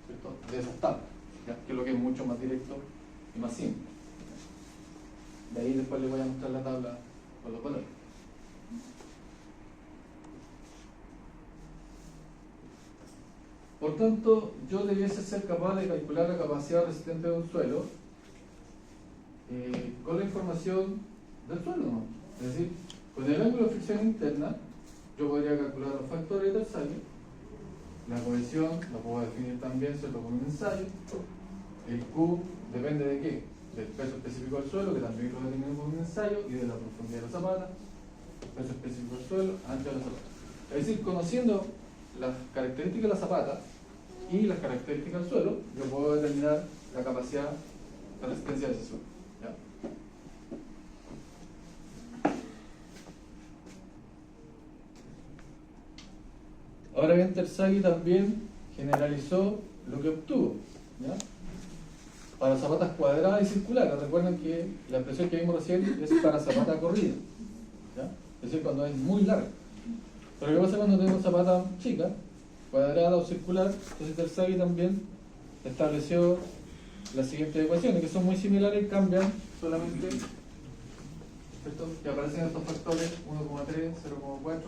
¿cierto?, de esas tablas, ¿ya? Que es lo que es mucho más directo y más simple. De ahí después les voy a mostrar la tabla con los valores. Por tanto, yo debiese ser capaz de calcular la capacidad resistente de un suelo con la información del suelo, ¿no? Es decir, con el ángulo de fricción interna, yo podría calcular los factores de Terzaghi, la cohesión, la puedo definir también, ¿cierto?, con un ensayo. El Q depende de qué? Del peso específico del suelo, que también lo determinamos con un ensayo, y de la profundidad de la zapata, peso específico del suelo, ancho de la zapata. Es decir, conociendo las características de la zapata y las características del suelo, yo puedo determinar la capacidad de resistencia de ese suelo. ¿Ya? Ahora bien, Terzaghi también generalizó lo que obtuvo, ¿ya? Para zapatas cuadradas y circulares. Recuerden que la expresión que vimos recién es para zapata corrida, ¿ya? Es decir, cuando es muy larga. Pero ¿qué pasa cuando tenemos zapata chica, cuadrada o circular? Entonces Terzaghi también estableció las siguientes ecuaciones, que son muy similares y cambian solamente, ¿cierto? Que aparecen estos factores 1,3, 0,4,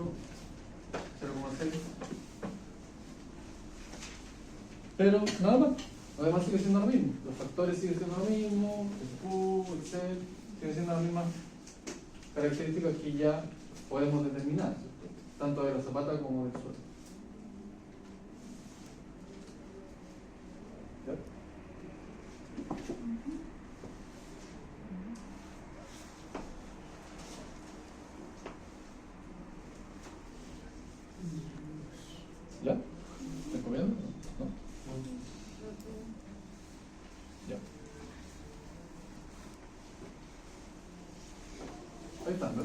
0,6. Pero nada más, lo demás sigue siendo lo mismo. Los factores siguen siendo lo mismo, el Q, el C, siguen siendo las mismas características que ya podemos determinar, ¿cierto? Tanto de la zapata como del suelo. ¿Ya? ¿Ya? ¿Estás comiendo? ¿No? Ya. Ahí está, ¿no?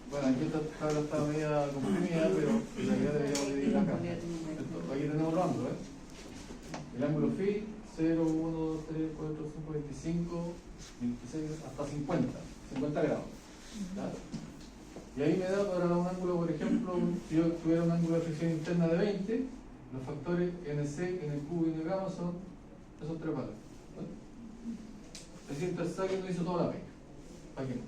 Bueno, aquí esta tabla está media comprimida, pero en realidad deberíamos dividir acá. Aquí tenemos los ángulos, ¿eh? El ángulo phi, 0, 1, 3, 4, 5, 25, 26, hasta 50 grados. ¿Ya? Y ahí me da para un ángulo, por ejemplo, si yo tuviera un ángulo de fricción interna de 20, los factores NC, NQ y NG son esos tres valores. ¿Vale? Es decir, Terzaghi no hizo toda la pega. ¿Para qué no?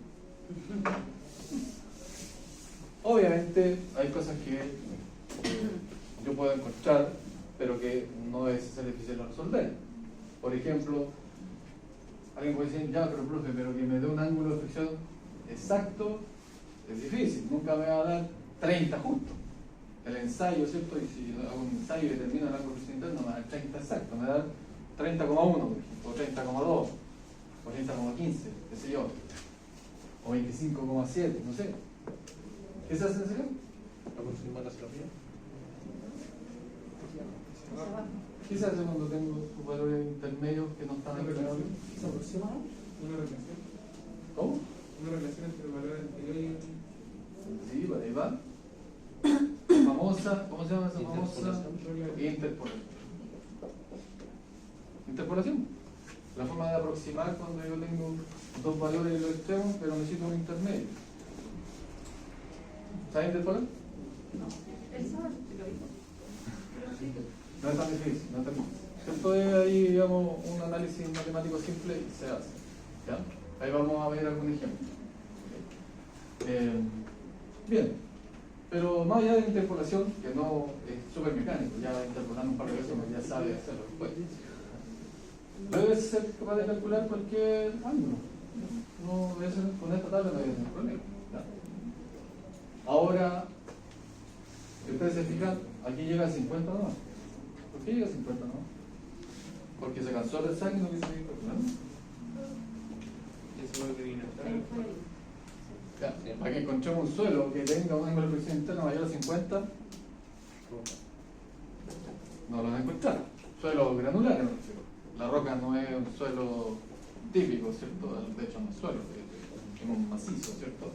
Obviamente hay cosas que yo puedo encontrar, pero que no es ser difícil de resolver. Por ejemplo, alguien puede decir, ya, pero profe, pero que me dé un ángulo de fricción exacto es difícil, nunca me va a dar 30 justo. El ensayo, ¿cierto? Y si hago un ensayo y determino el ángulo de fricción interno, no me va a dar 30 exacto, me va a dar 30,1, por ejemplo, o 30,2, o 30,15, qué sé yo, o 25,7, no sé. ¿Qué se hace en ese caso? Aproximar hacia arriba. ¿Qué se hace cuando tengo valores intermedios que no están aclarados? ¿Se aproxima? Una relación. ¿Cómo? Una relación entre el valor anterior y el... Sí, ahí va. Famosa, ¿cómo se llama esa famosa? Interpolación. Interpolación. La forma de aproximar cuando yo tengo dos valores en los extremos, pero necesito un intermedio. ¿Sabes interpolar? No. Eso te lo digo. No es tan difícil, no es tan difícil. Esto es ahí, digamos, un análisis matemático simple y se hace. ¿Ya? Ahí vamos a ver algún ejemplo. Bien, pero más allá de la interpolación, que no es súper mecánico, ya interpolando un par de veces uno ya sabe hacerlo después. Debes ser capaz de calcular cualquier ángulo. No debe ser, con esta tabla no hay ningún problema. ¿Ya? Ahora, si ustedes se fijan, aquí llega a 50 nomás. ¿Por qué llega a 50 nomás? Porque se cansó el Terzaghi y no quiso seguir calculando. Eso es lo que viene a Ya, para que encontremos un suelo que tenga un ángulo de fricción interna mayor a 50, no lo van a encontrar. Suelo granular, ¿no? La roca no es un suelo típico, ¿cierto? De hecho no es suelo, es un macizo, ¿cierto?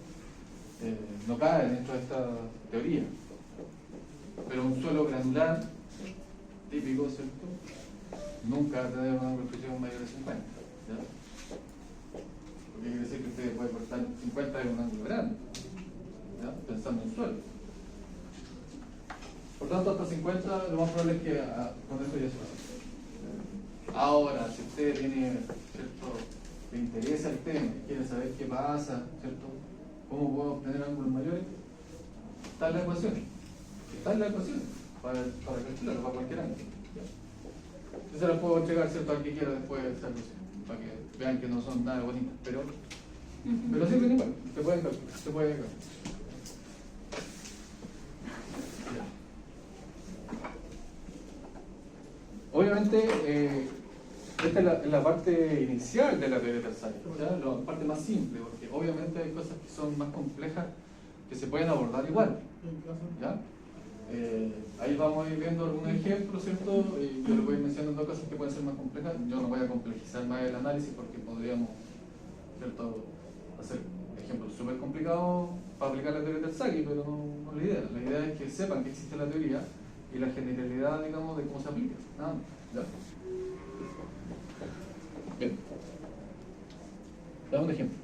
No cae dentro de esta teoría. Pero un suelo granular típico, ¿cierto? Nunca va a tener un ángulo de fricción mayor a 50. ¿Ya? Porque quiere decir que usted puede cortar 50 en un ángulo grande, ¿ya? Pensando en suelo. Por tanto, hasta 50 lo más probable es que con esto ya se hace. Ahora, si usted tiene, ¿cierto?, le interesa el tema, quiere saber qué pasa, ¿cierto?, cómo puedo obtener ángulos mayores, está en la ecuación. Está en la ecuación para calcularlo, para cualquier ángulo. Yo se las puedo entregar, ¿cierto?, al que quiera después de esta ecuación, para que vean que no son nada bonitas, pero sirven igual, se pueden calcular, se pueden calcular. Obviamente, esta es la parte inicial de la teoría de Terzaghi, la parte más simple, porque obviamente hay cosas que son más complejas que se pueden abordar igual. ¿Ya? ahí vamos a ir viendo algunos ejemplos, ¿cierto? Y yo les voy mencionando cosas que pueden ser más complejas. Yo no voy a complejizar más el análisis porque podríamos, ¿cierto?, hacer ejemplos súper complicados para aplicar la teoría del Sagi, pero no es la idea. La idea es que sepan que existe la teoría y la generalidad, digamos, de cómo se aplica. Nada más. Ya. Bien. Dame un ejemplo.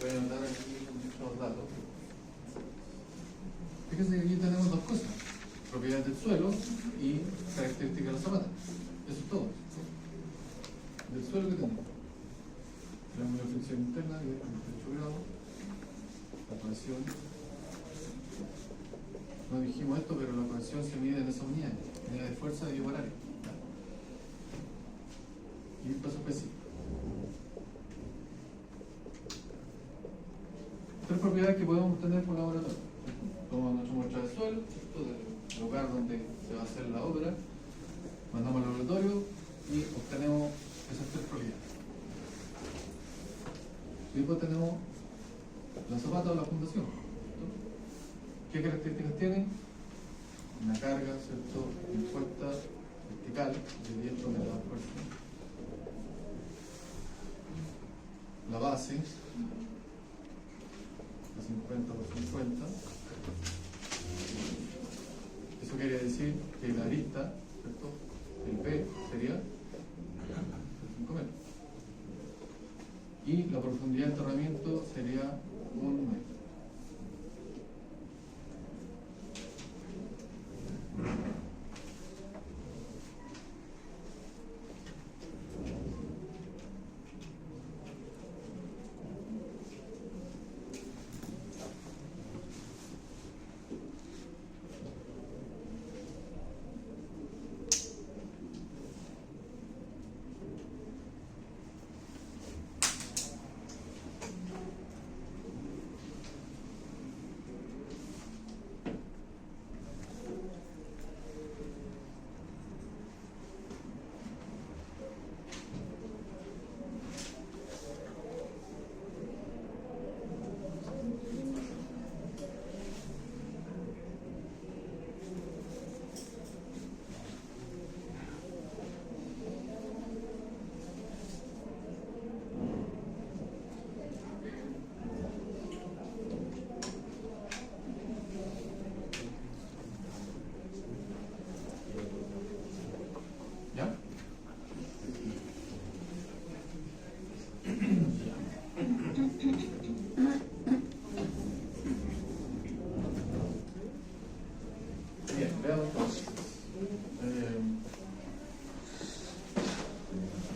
Voy a anotar aquí muchos datos. Fíjense que aquí tenemos dos cosas: propiedades del suelo y características de la zapata. Eso es todo. Del suelo que tenemos. Tenemos la fricción interna, que es 38 grados. La cohesión. No dijimos esto, pero la cohesión se mide en esa unidad de fuerza y por área. Y un paso específico. Tres propiedades que podemos obtener por laboratorio. Tomamos nuestra muestra de suelo, ¿cierto?, del lugar donde se va a hacer la obra, mandamos al laboratorio y obtenemos esas tres propiedades. Y después tenemos la zapata o la fundación, ¿cierto? ¿Qué características tienen? Una carga, ¿cierto?, impuesta vertical de 10 toneladas por fuerza. La base, 50 por 50. Eso quiere decir que la arista, ¿cierto?, el P sería 5 metros. Y la profundidad de enterramiento sería 1 metro.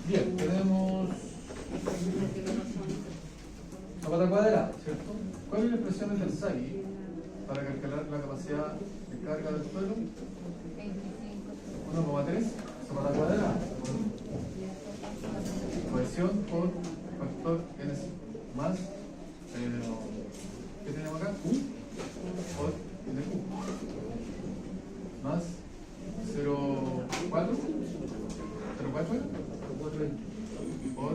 Bien, tenemos zapata cuadrada, ¿cierto? ¿Cuál es la expresión de Terzaghi para calcular la capacidad de carga del suelo? 1,3 zapata cuadrada. Cohesión por factor N más, ¿qué tenemos acá? Q por NQ más 0,4 por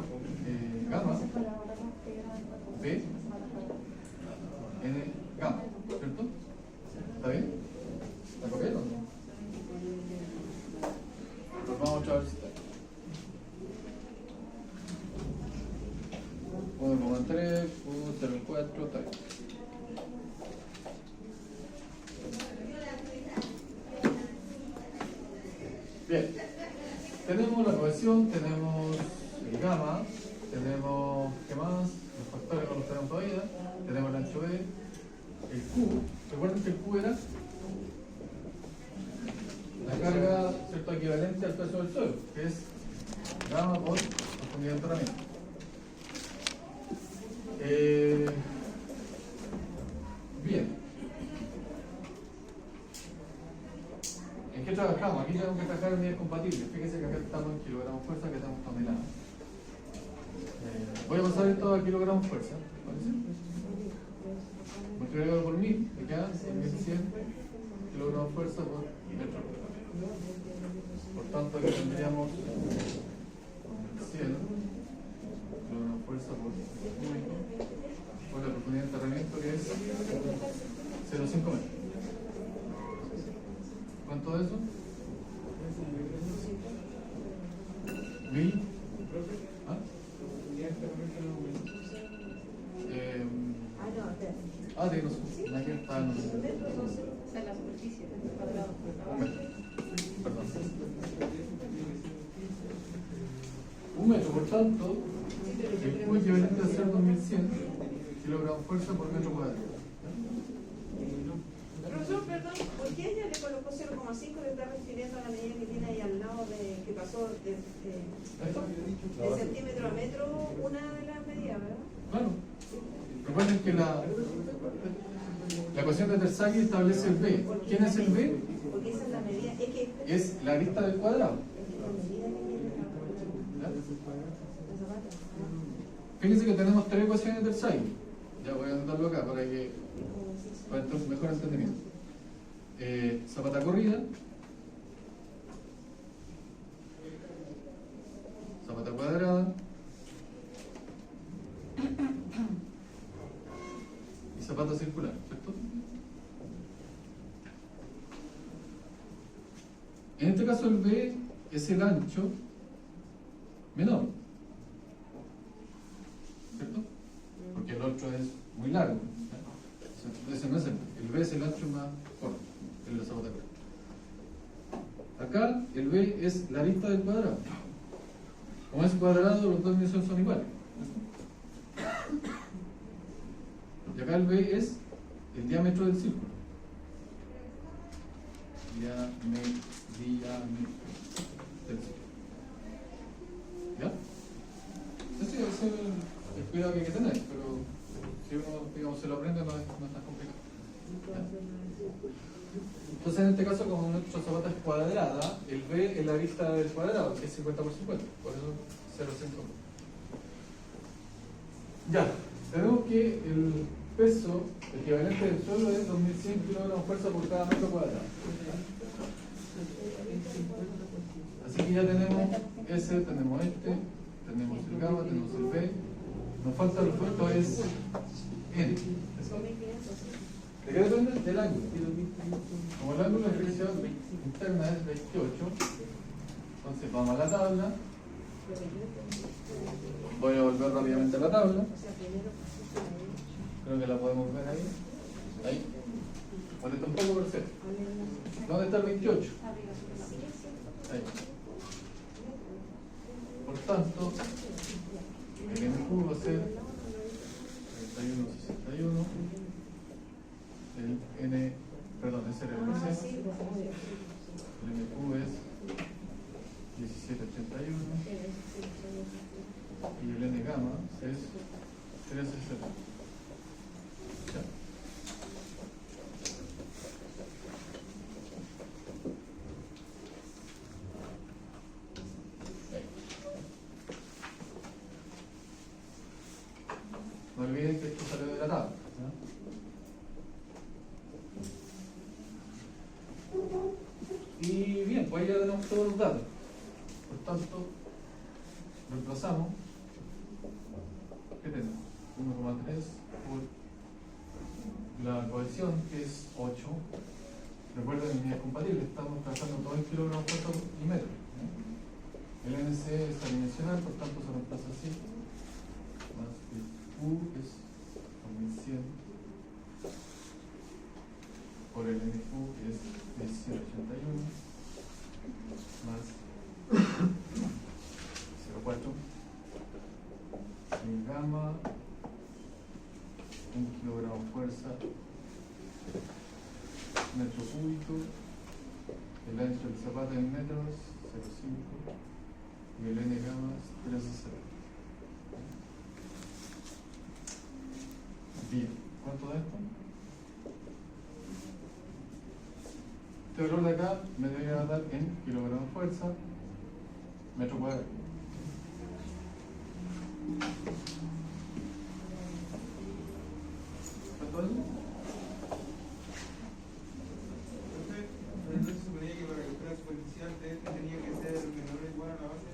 gamma B N gamma, ¿cierto? ¿Está bien? ¿Está correcto o no? Pues vamos otra vez. 1,3, 0,4, está bien. Bien, tenemos la cohesión, tenemos el gamma, tenemos, ¿qué más? Los factores no los tenemos todavía, tenemos el ancho B, el Q, recuerden que el Q era la carga, ¿cierto?, equivalente al peso del suelo, que es gamma por profundidad de enterramiento. Bien. ¿En qué trabajamos? Aquí tenemos que trabajar en unidades compatibles. Fíjense que acá estamos en kilogramos fuerza, que tenemos toneladas. Voy a pasar esto a kilogramos fuerza. ¿Parece? Multiplicado por 1000, me queda 1100 kilogramos fuerza por metro. Por tanto, aquí tendríamos 100 kilogramos fuerza por cúbico por la profundidad de enterramiento, que es 0,5 metros. ¿Cuánto de eso? 1000. ¿Ah? De no sé. Aquí está en O sea, la superficie del cuadrado. Perdón. 1 metro, por tanto, el Q equivalente a ser 2100 kilogramos fuerza por metro cuadrado. Profesor, perdón, ¿por qué ella le colocó 0,5 y está refiriendo a la medida que tiene ahí al lado de que pasó de centímetro a metro una de las medidas, ¿verdad? Claro. Recuerden que la ecuación de Terzaghi establece el B. ¿Quién es el B? Porque esa es la medida, Es la arista del cuadrado. Fíjense que tenemos 3 ecuaciones de Terzaghi. Ya voy a anotarlo acá para entonces mejor entendimiento. Zapata corrida, zapata cuadrada y zapata circular, ¿cierto? En este caso el B es el ancho menor, ¿cierto? Porque el otro es muy largo. Ese no es el B es el ancho más corto, el de la zapata corta. Acá el B es la arista del cuadrado. Como es cuadrado, los dos dimensiones son iguales. Y acá el B es el diámetro del círculo. Diámetro del círculo. ¿Ya? Ese es el cuidado que hay que tener, pero si uno, digamos, se lo aprende, no es tan complicado. ¿Ya? Entonces, en este caso, como nuestra zapata es cuadrada, el B es la arista del cuadrado, que es 50 por 50, por eso 0,5. Ya, tenemos que el peso equivalente del suelo es 2100 kilogramos fuerza por cada metro cuadrado. Así que ya tenemos ese, tenemos este, tenemos el gamma, tenemos el B. Nos falta el punto es N. ¿De qué depende? Del ángulo. Como el ángulo de fricción interna es 28, entonces vamos a la tabla. Voy a volver rápidamente a la tabla. Creo que la podemos ver ahí. Ahí. Molesta un poco, pero cierto. ¿Dónde está el 28? Ahí. Por tanto, el MQ va a ser 31,61. El N, perdón, ese era el MC. El MQ es 17,81. 1060. Ya. No olviden que esto salió de la tabla. ¿Ya? Y bien, pues ahí ya tenemos todos los datos. Por tanto, reemplazamos. ¿Qué tenemos? 1,3 por la cohesión, que es 8. Recuerden, en unidades compatibles, estamos trabajando todo en kilogramos por y metro. El NC es adimensional, por tanto se reemplaza así. Más el U es 2100 por el NU, que es 1781, más 0,4. El gamma, 1 kilogramo fuerza, metro cúbico. El ancho del zapato en metros, 0,5. Y el N gamma es 3,0. Bien, ¿cuánto da esto? Este valor de acá me debería dar en kilogramo fuerza, metro cuadrado. ¿Cuánto es? Entonces se suponía que para la altura superficial de este tenía que ser menor o igual a la base.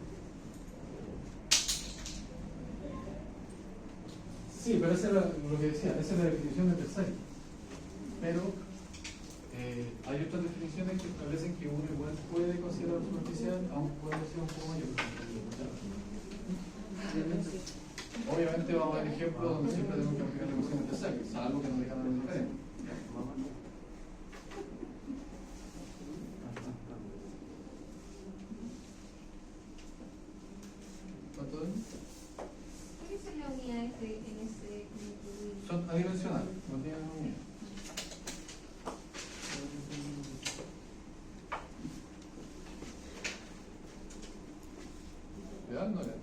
Sí, pero eso era lo que decía, esa es la definición de Tersay. Pero hay otras definiciones que establecen que uno igual puede considerar superficial, aunque puede ser un poco mayor. Obviamente vamos a ver ejemplos donde siempre tenemos que aplicar la ecuación de Tersay, salvo que nos digan algo diferente. ¿Cuánto es? ¿Cuáles son las unidades en ese? Son adimensionales, no tienen unidad. ¿Le dan? No le dan.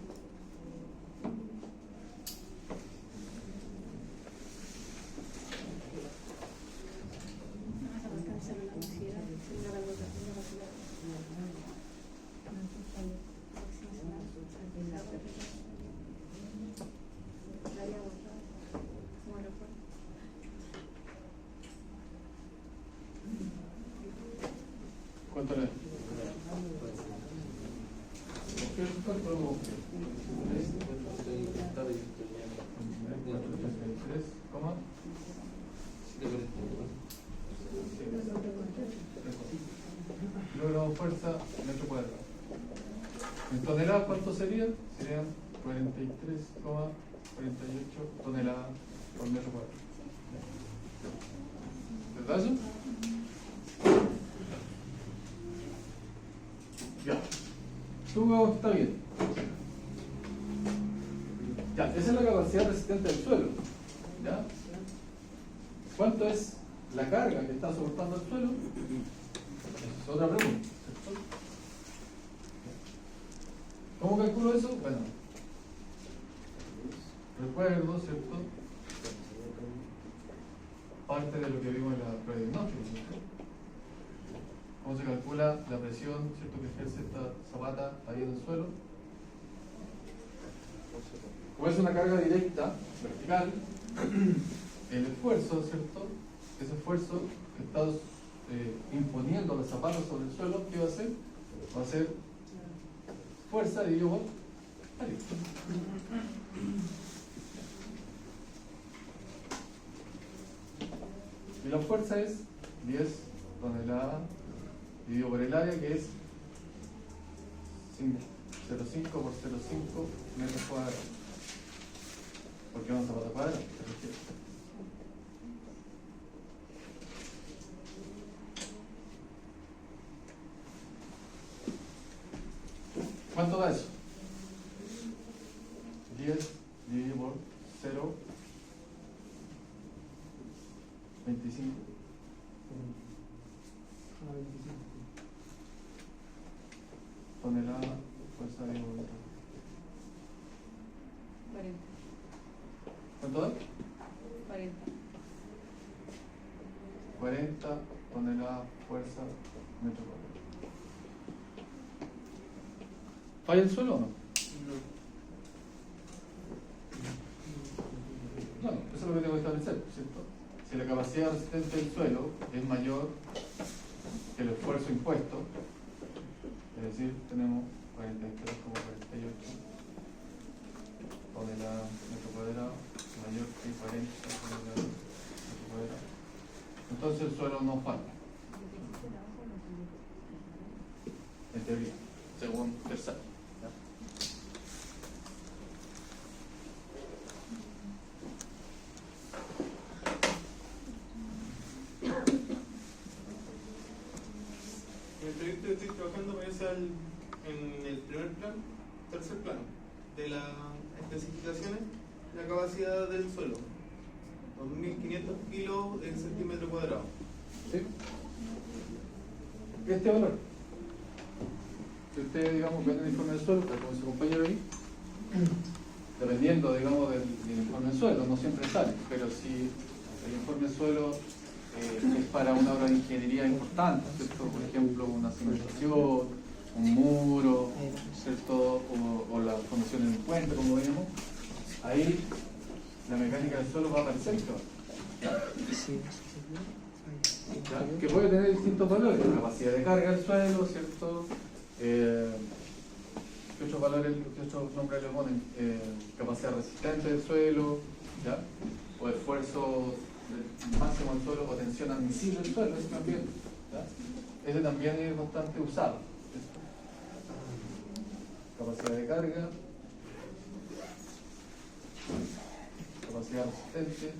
Vas a alcanzar la velocidad, ¿Cuánto le dan? ¿Cuánto lo busqué? 3, ¿cómo? Kilogramo fuerza, metro cuadrado. En toneladas, ¿cuánto sería? Serían 43,48 toneladas por metro cuadrado. ¿Verdad eso? Ya. Tú está bien. Ya, esa es la capacidad resistente del suelo. ¿Ya? ¿Cuánto es la carga que está soportando el suelo? Es otra pregunta. ¿Cierto? ¿Cómo calculo eso? Bueno, recuerdo, ¿cierto? Parte de lo que vimos en la prediagnóstico, ¿cierto? ¿Cómo se calcula la presión, ¿cierto?, que ejerce esta zapata ahí en el suelo? Como es una carga directa, vertical, el esfuerzo, ¿cierto? Ese esfuerzo que está imponiendo los zapatos sobre el suelo, ¿qué va a hacer? Va a ser fuerza dividido por área. Y la fuerza es 10 toneladas dividido por el área, que es 0,5 por 0,5 metros cuadrados. ¿Por qué una zapata cuadrada? ¿Cuánto da eso? 10 dividido por 0,25. Tonelada, fuerza dividido por 40. ¿Cuánto ¿Cuánto da? 40. 40 toneladas fuerza metro cuadrado. ¿Falla el suelo o no? No, eso es lo que tengo que establecer, ¿cierto? Si la capacidad resistente del suelo es mayor que el esfuerzo impuesto, es decir, tenemos 43,48 toneladas metro cuadrado, mayor que 40 toneladas metro cuadrado. Entonces el suelo no falla. En teoría, según Terzaghi. En el proyecto que estoy trabajando voy a hacer en el tercer plano de las especificaciones, la capacidad del suelo, 2.500 kilos en centímetro cuadrado. ¿Sí? Este valor, si ustedes, digamos, ven el informe del suelo, está con su compañero ahí, dependiendo, digamos, del informe del suelo, no siempre sale, pero si el informe del suelo es para una obra de ingeniería importante, ¿cierto? Por ejemplo, una cimentación, un muro, ¿cierto? O la fundación de un puente, como veíamos, ahí la mecánica del suelo va a aparecer, ¿ya? Que puede tener distintos valores, capacidad de carga del suelo, ¿cierto? ¿Qué otros valores, qué otros nombres le ponen? Capacidad resistente del suelo, ¿ya? O esfuerzo máximo del suelo, o tensión admisible del suelo, ese también, ¿ya? Ese también es bastante usado, ¿cierto? Capacidad de carga, capacidad resistente,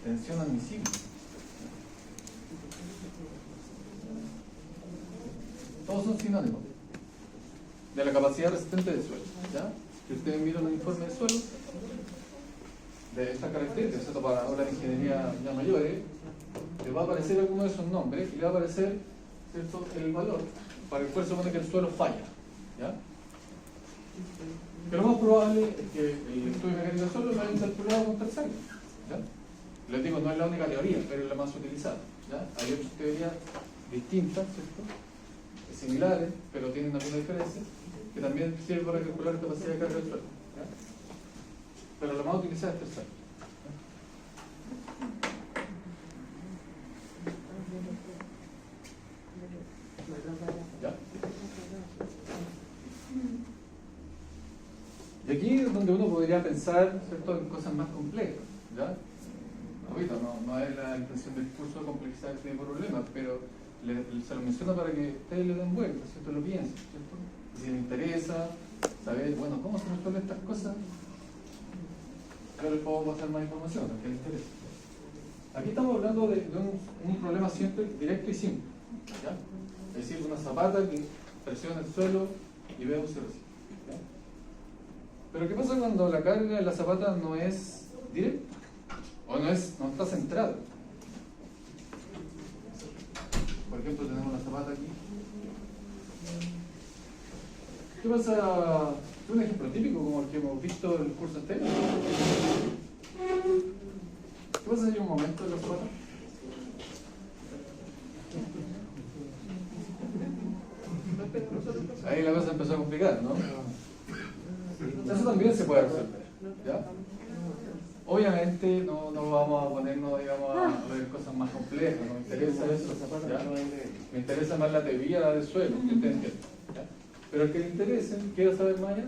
tensión admisible. Todos son sinónimos de la capacidad resistente del suelo, ¿ya? Si ustedes miran un informe del suelo de estas características, ¿cierto? Para obras de ingeniería ya mayores, les va a aparecer alguno de esos nombres y le va a aparecer, ¿cierto?, el valor para el cual se supone que el suelo falla, ¿ya? Pero lo más probable es que el estudio mecánico del suelo lo hayan calculado con Terzaghi, ¿ya? Les digo, no es la única teoría, pero es la más utilizada, ¿ya? Hay otras teorías distintas, ¿cierto?, similares, pero tienen alguna diferencia, que también sirven para calcular la capacidad de carga del suelo, ¿ya? Pero la más utilizada es Terzaghi. ¿Ya? Y aquí es donde uno podría pensar, ¿cierto?, en cosas más complejas, ¿ya? Ahorita no es la intención del curso de complejizar este tipo de problemas, pero se lo menciono para que ustedes le den vuelta, ¿cierto?, lo piensen, ¿cierto? Y si les interesa saber, bueno, ¿cómo se resuelven estas cosas? Yo les puedo pasar más información, a que les interese. Aquí estamos hablando de un problema siempre directo y simple, ¿ya? Es decir, una zapata que presiona el suelo y veo si recibe, ¿ya? Pero ¿qué pasa cuando la carga en la zapata no es directa? O no está centrada. Por ejemplo, tenemos la zapata aquí. ¿Qué pasa? Es un ejemplo típico como el que hemos visto en el curso anterior. ¿Qué pasa si hay un momento en la zapata? Ahí la cosa empezó a complicar, ¿no? Eso también se puede resolver, ¿ya? Obviamente no vamos a ponernos, digamos, a ver cosas más complejas, no me interesa eso, ¿ya? Me interesa más la teoría del suelo, que ustedes entienden, ¿ya? Pero el que le interese, quiero saber más allá,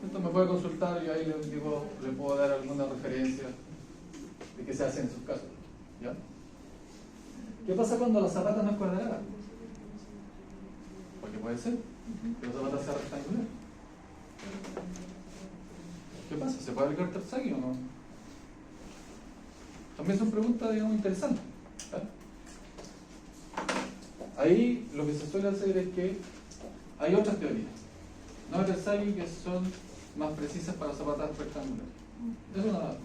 entonces me puede consultar y ahí le puedo dar alguna referencia de qué se hace en sus casos, ¿ya? ¿Qué pasa cuando la zapata no es cuadrada? Porque puede ser que la zapata sea rectangular. ¿Qué pasa? ¿Se puede aplicar Terzaghi o no? También son preguntas, digamos, interesantes, ¿ya? Ahí lo que se suele hacer es que hay otras teorías, no Terzaghi, que son más precisas para zapatas rectangulares. Eso es una base.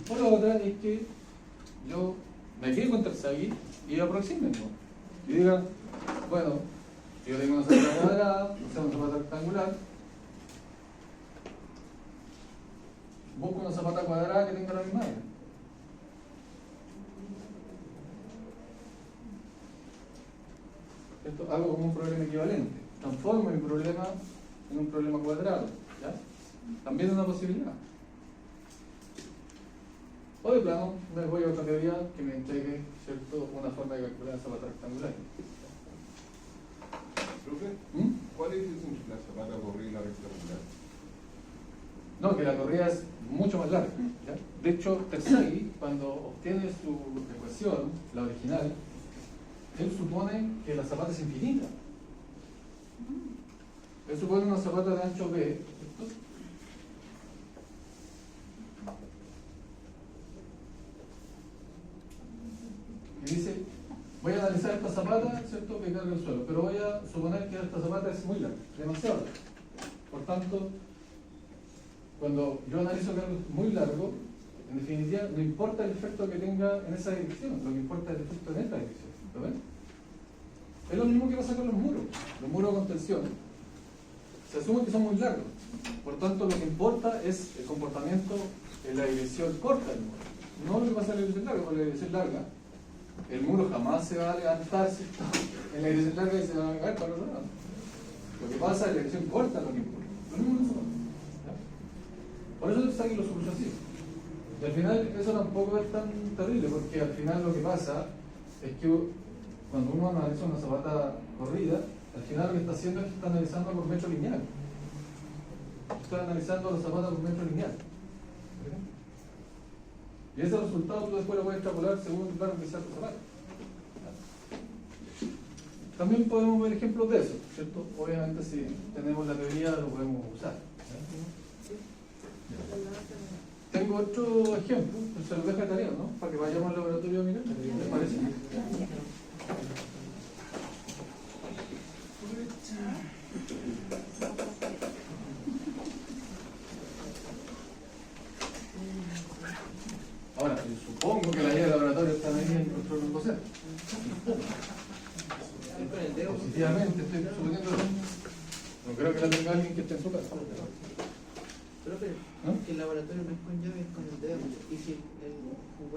O la otra es que yo me quede con Terzaghi y aproxime, ¿no? Y diga, bueno, Si yo tengo una zapata cuadrada, o sea, una zapata rectangular, busco una zapata cuadrada que tenga la misma área. ¿Cierto? Hago como un problema equivalente. Transformo mi problema en un problema cuadrado. ¿Ya? También es una posibilidad. O de plano, me voy a otra teoría que me entregue, ¿cierto?, una forma de calcular la zapata rectangular. Profe, ¿cuál es entre la zapata corrida y la rectangular? No, que la corrida es mucho más larga. ¿Ya? De hecho, Terzaghi, cuando obtiene su ecuación, la original, él supone que la zapata es infinita. Él supone una zapata de ancho B, ¿cierto? Y dice, voy a analizar esta zapata, ¿cierto?, que carga el suelo, pero voy a suponer que esta zapata es muy larga, demasiado larga. Por tanto, cuando yo analizo que algo es muy largo, en definitiva, no importa el efecto que tenga en esa dirección, lo que importa es el efecto en esta dirección. ¿Lo ven? Es lo mismo que pasa con los muros con tensión. Se asume que son muy largos. Por tanto, lo que importa es el comportamiento en la dirección corta del muro. No lo que pasa en la dirección larga, porque la dirección larga, el muro jamás se va a levantar, ¿cierto?, en la dirección larga y se va a caer para el otro lado. Lo que pasa es la dirección corta, lo que importa. Lo mismo que nosotros. Por eso Terzaghi lo soluciona así. Y al final eso tampoco es tan terrible, porque al final lo que pasa es que cuando uno analiza una zapata corrida, al final lo que está haciendo es que está analizando por metro lineal. Está analizando la zapata por metro lineal. Y ese resultado tú después lo puedes extrapolar según el largo que sea tu zapata. También podemos ver ejemplos de eso, ¿cierto? Obviamente si tenemos la teoría lo podemos usar. Tengo otro ejemplo, se lo dejo de tarea, ¿no? Para que vayamos al laboratorio a mirar. ¿Les parece? Ahora, yo supongo que la guía de laboratorio está ahí en el control del docente. Positivamente, estoy suponiendo. No creo que la tenga alguien que esté en su casa. Profe, ¿Ah? el laboratorio no es con llave, es con el dedo. Y si el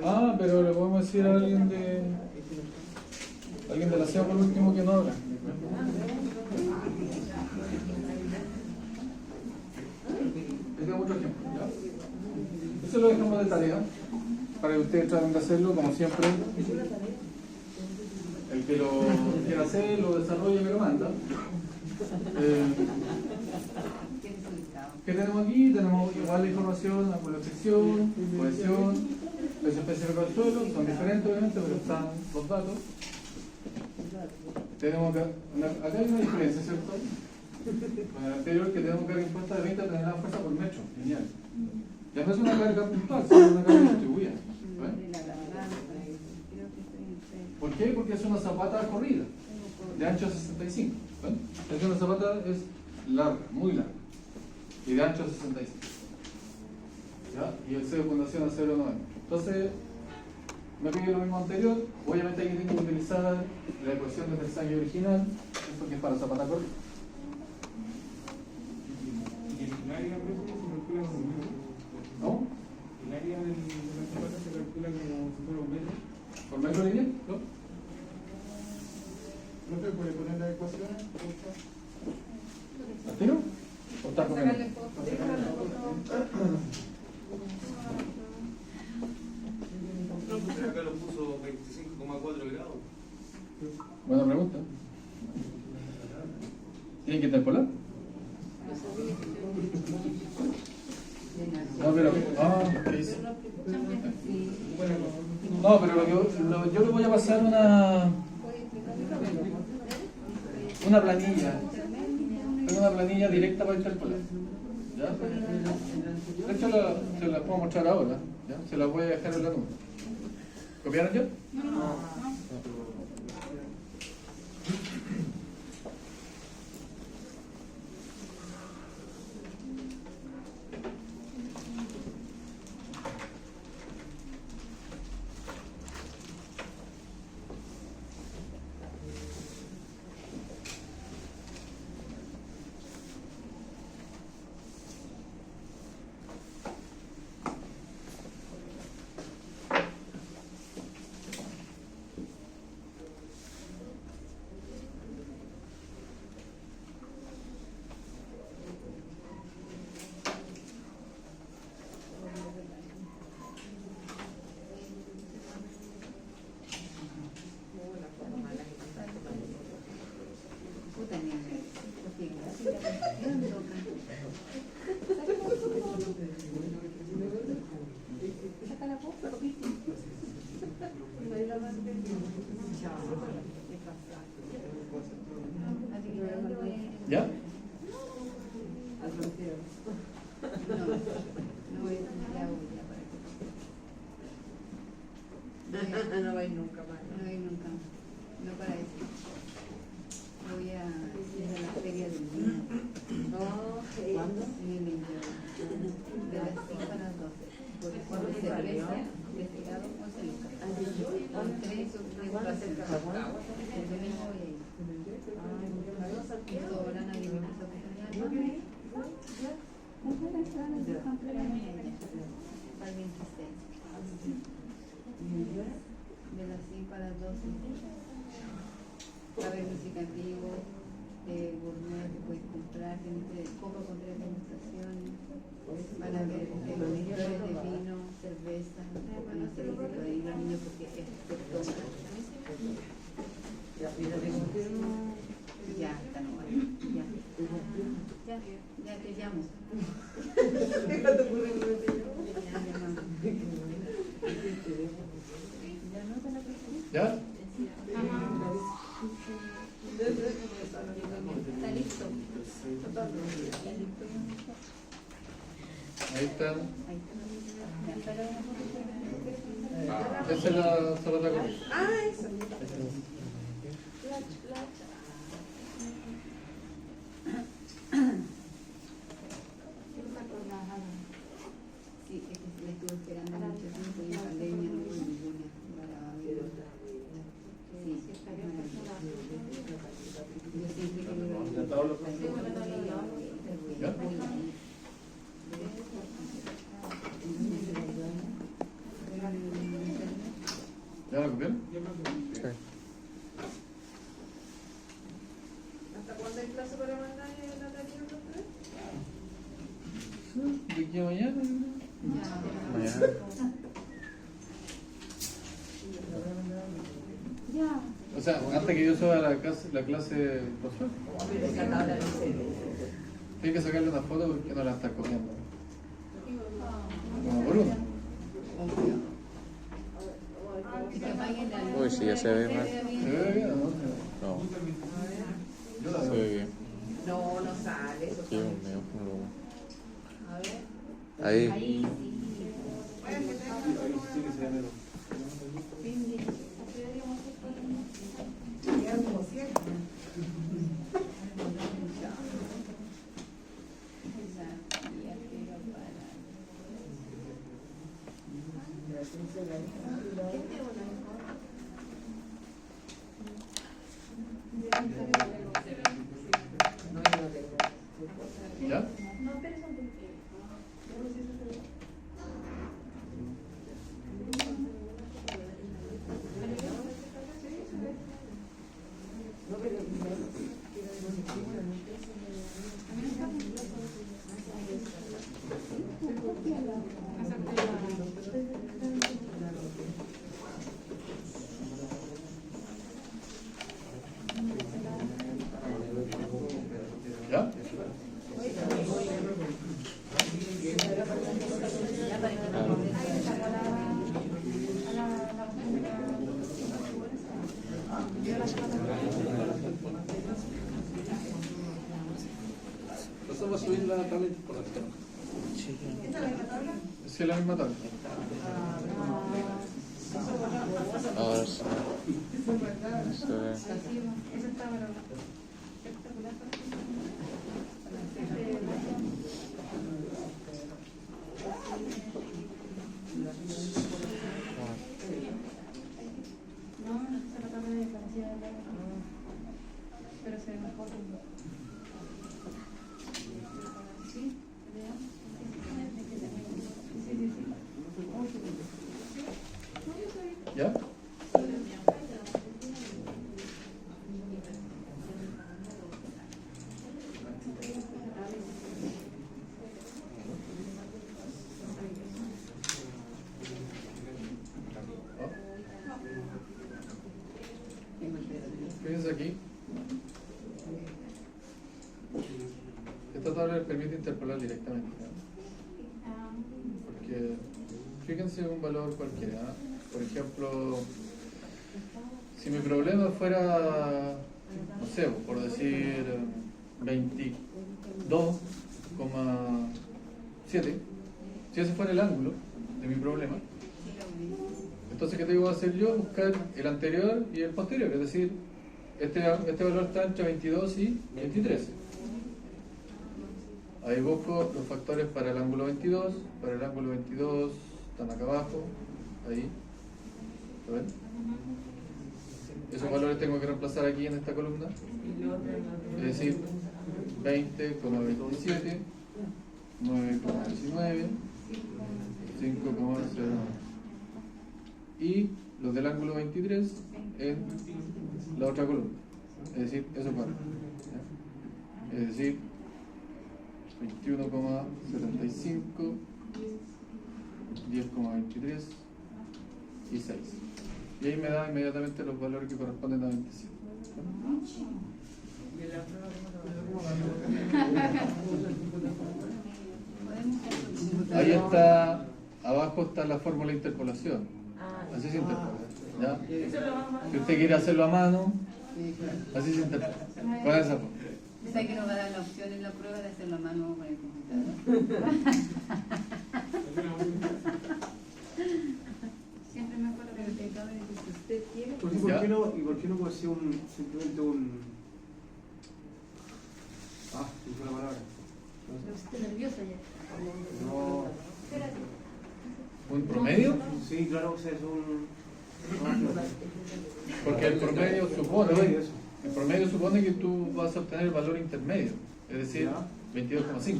Ah, pero le podemos decir a alguien de la SEA por último que no habla. Este es otro ejemplo, ¿ya? Eso lo dejamos de tarea para que ustedes traten de hacerlo, como siempre. El que lo quiera hacer, lo desarrolla y me lo manda. ¿Qué tenemos aquí? Tenemos igual la información, la sección, cohesión, peso específico del suelo, son diferentes obviamente, pero están los datos. Tenemos acá hay una diferencia, ¿cierto? Con el anterior, que tenemos carga impuesta de 20 toneladas de fuerza por metro lineal. Ya no es una carga puntual, sino una carga distribuida. ¿Ven? ¿Por qué? Porque es una zapata corrida, de ancho 65. ¿Ven? Es una zapata es larga, muy larga, y de ancho 65. ¿Ya? Y el C de fundación a 0,9. Entonces, me pide lo mismo anterior. Obviamente aquí tengo que utilizar la ecuación de Terzaghi original, porque es para zapata corrida. ¿Y el área, profe, se calcula como un metro? ¿No? ¿El área de la zapata se calcula como si fuera un metro? ¿Por metro lineal? ¿No? ¿Profe, puede poner las ecuaciones? ¿Al tiro? ¿O estás comiendo? Pero acá lo puso 25,4 grados. Buena pregunta. ¿Tiene que interpolar? No, pero. ¿Qué dice? No, pero yo le voy a pasar una planilla. Tengo una planilla directa para interpolar. ¿Ya? De hecho, se la puedo mostrar ahora. ¿Ya? Se la voy a dejar en la nube. ¿Copiaron ya? No. Saca la foto, así que yo lo voy a... ¿Ya? Al fronteo. No voy a ya para que... No va a ir nunca más. No voy nunca, no para eso. Voy a ir a la feria del vino. ¿Cuándo? En el 22. De las 5 a las 12. ¿Cuándo se salió? Destilado 11 lucas. Con 3 ¿Cuándo? el domingo voy a ir. Y sobran ahí me empezó a acompañar. Para el 26. De las 5 a las 12. Va a haber música en vivo, gourmet, puedes comprar, tienes copa con 3 degustaciones. Van a haber flores de vino, cerveza, van a hacer un poco de ir los niños porque es de todo. Ya, mira, te confirmo. Ya, está no ya te llamo. Déjate currículum. Ya llamamos. Ya no te la preocupes. ¿Ya? Está listo. Ahí está. Ahí está. Esa es la Zapata Cruz. Eso. Sí, es que le estuve esperando mucho tiempo y en pandemia no hubo ninguna. Sí, es maravilloso. Yo siempre que me voy ¿Ya está lo ¿Ya? ¿Ya la copiaron? Sí. ¿Hasta cuándo hay plazo para mandar la tarea los tres? ¿De aquí a mañana? Mañana. Ya. O sea, antes que yo suba la clase profesor, Esa tabla no sé. hay que sacarle una foto porque no la está copiando. Como por uno. Uy, sí, ya se ve mal. ¿Se ve bien o no? No, Yo la se veo. ve bien. No, no sale. Eso Aquí un medio luego. A ver. Ahí. Ahí Sí que se ve menos. sí. Quedan como 100. ¿Ya? ¿Ya? Pasamos a subir la tabla por la izquierda. Sí, es la misma tabla. Ahora sí. Se ve. Pero se ve mejor. Sí, ¿Ya? ¿Qué es aquí? esta tabla les permite interpolar directamente, ¿no? Porque fíjense un valor cualquiera, ¿no? Por ejemplo, si mi problema fuera, no sé, por decir 22,7, si ese fuera el ángulo de mi problema, entonces ¿qué tengo que hacer yo? Buscar el anterior y el posterior, es decir, este valor está entre 22 y 23. Ahí busco los factores para el ángulo 22, para el ángulo 22 están acá abajo, ahí, ¿lo ven? Esos valores tengo que reemplazar aquí en esta columna, es decir, 20,27, 9,19, 5,09. Y los del ángulo 23 en la otra columna, es decir, esos valores. Es decir, 21,75, 10,23 y 6. Y ahí me da inmediatamente los valores que corresponden a 27. Ahí está, abajo está la fórmula de interpolación. Así se interpola, ¿ya? Si usted quiere hacerlo a mano, así se interpola. Con esa forma. O sea que nos va a dar la opción en la prueba de hacerlo a mano con el computador. Siempre me acuerdo que te acabo de decir que usted quiere. ¿Por qué no puede ser simplemente un... Ah, no fue la palabra. Estoy nerviosa ya. No. ¿Un promedio? Sí, claro, o sea, es un... Porque el promedio supone que tú vas a obtener el valor intermedio, es decir, 22,5.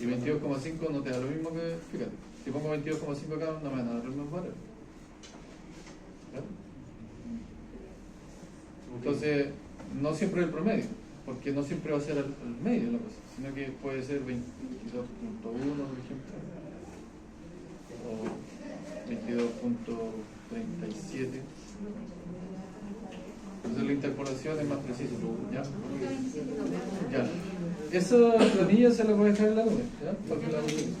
Y 22,5 no te da lo mismo que, fíjate, si pongo 22,5 acá no me van a dar los mismos valores. ¿Ya? Entonces, no siempre el promedio, porque no siempre va a ser el medio la cosa, sino que puede ser 22,1 por ejemplo, o 22,37. Entonces la interpolación es más precisa. ¿Ya? Ya. Esa planilla se la voy a dejar en la nube, ¿ya? Para que la utilicen.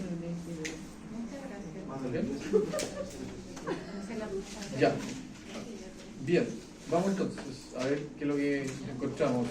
Ya. Bien. Vamos entonces a ver qué es lo que encontramos.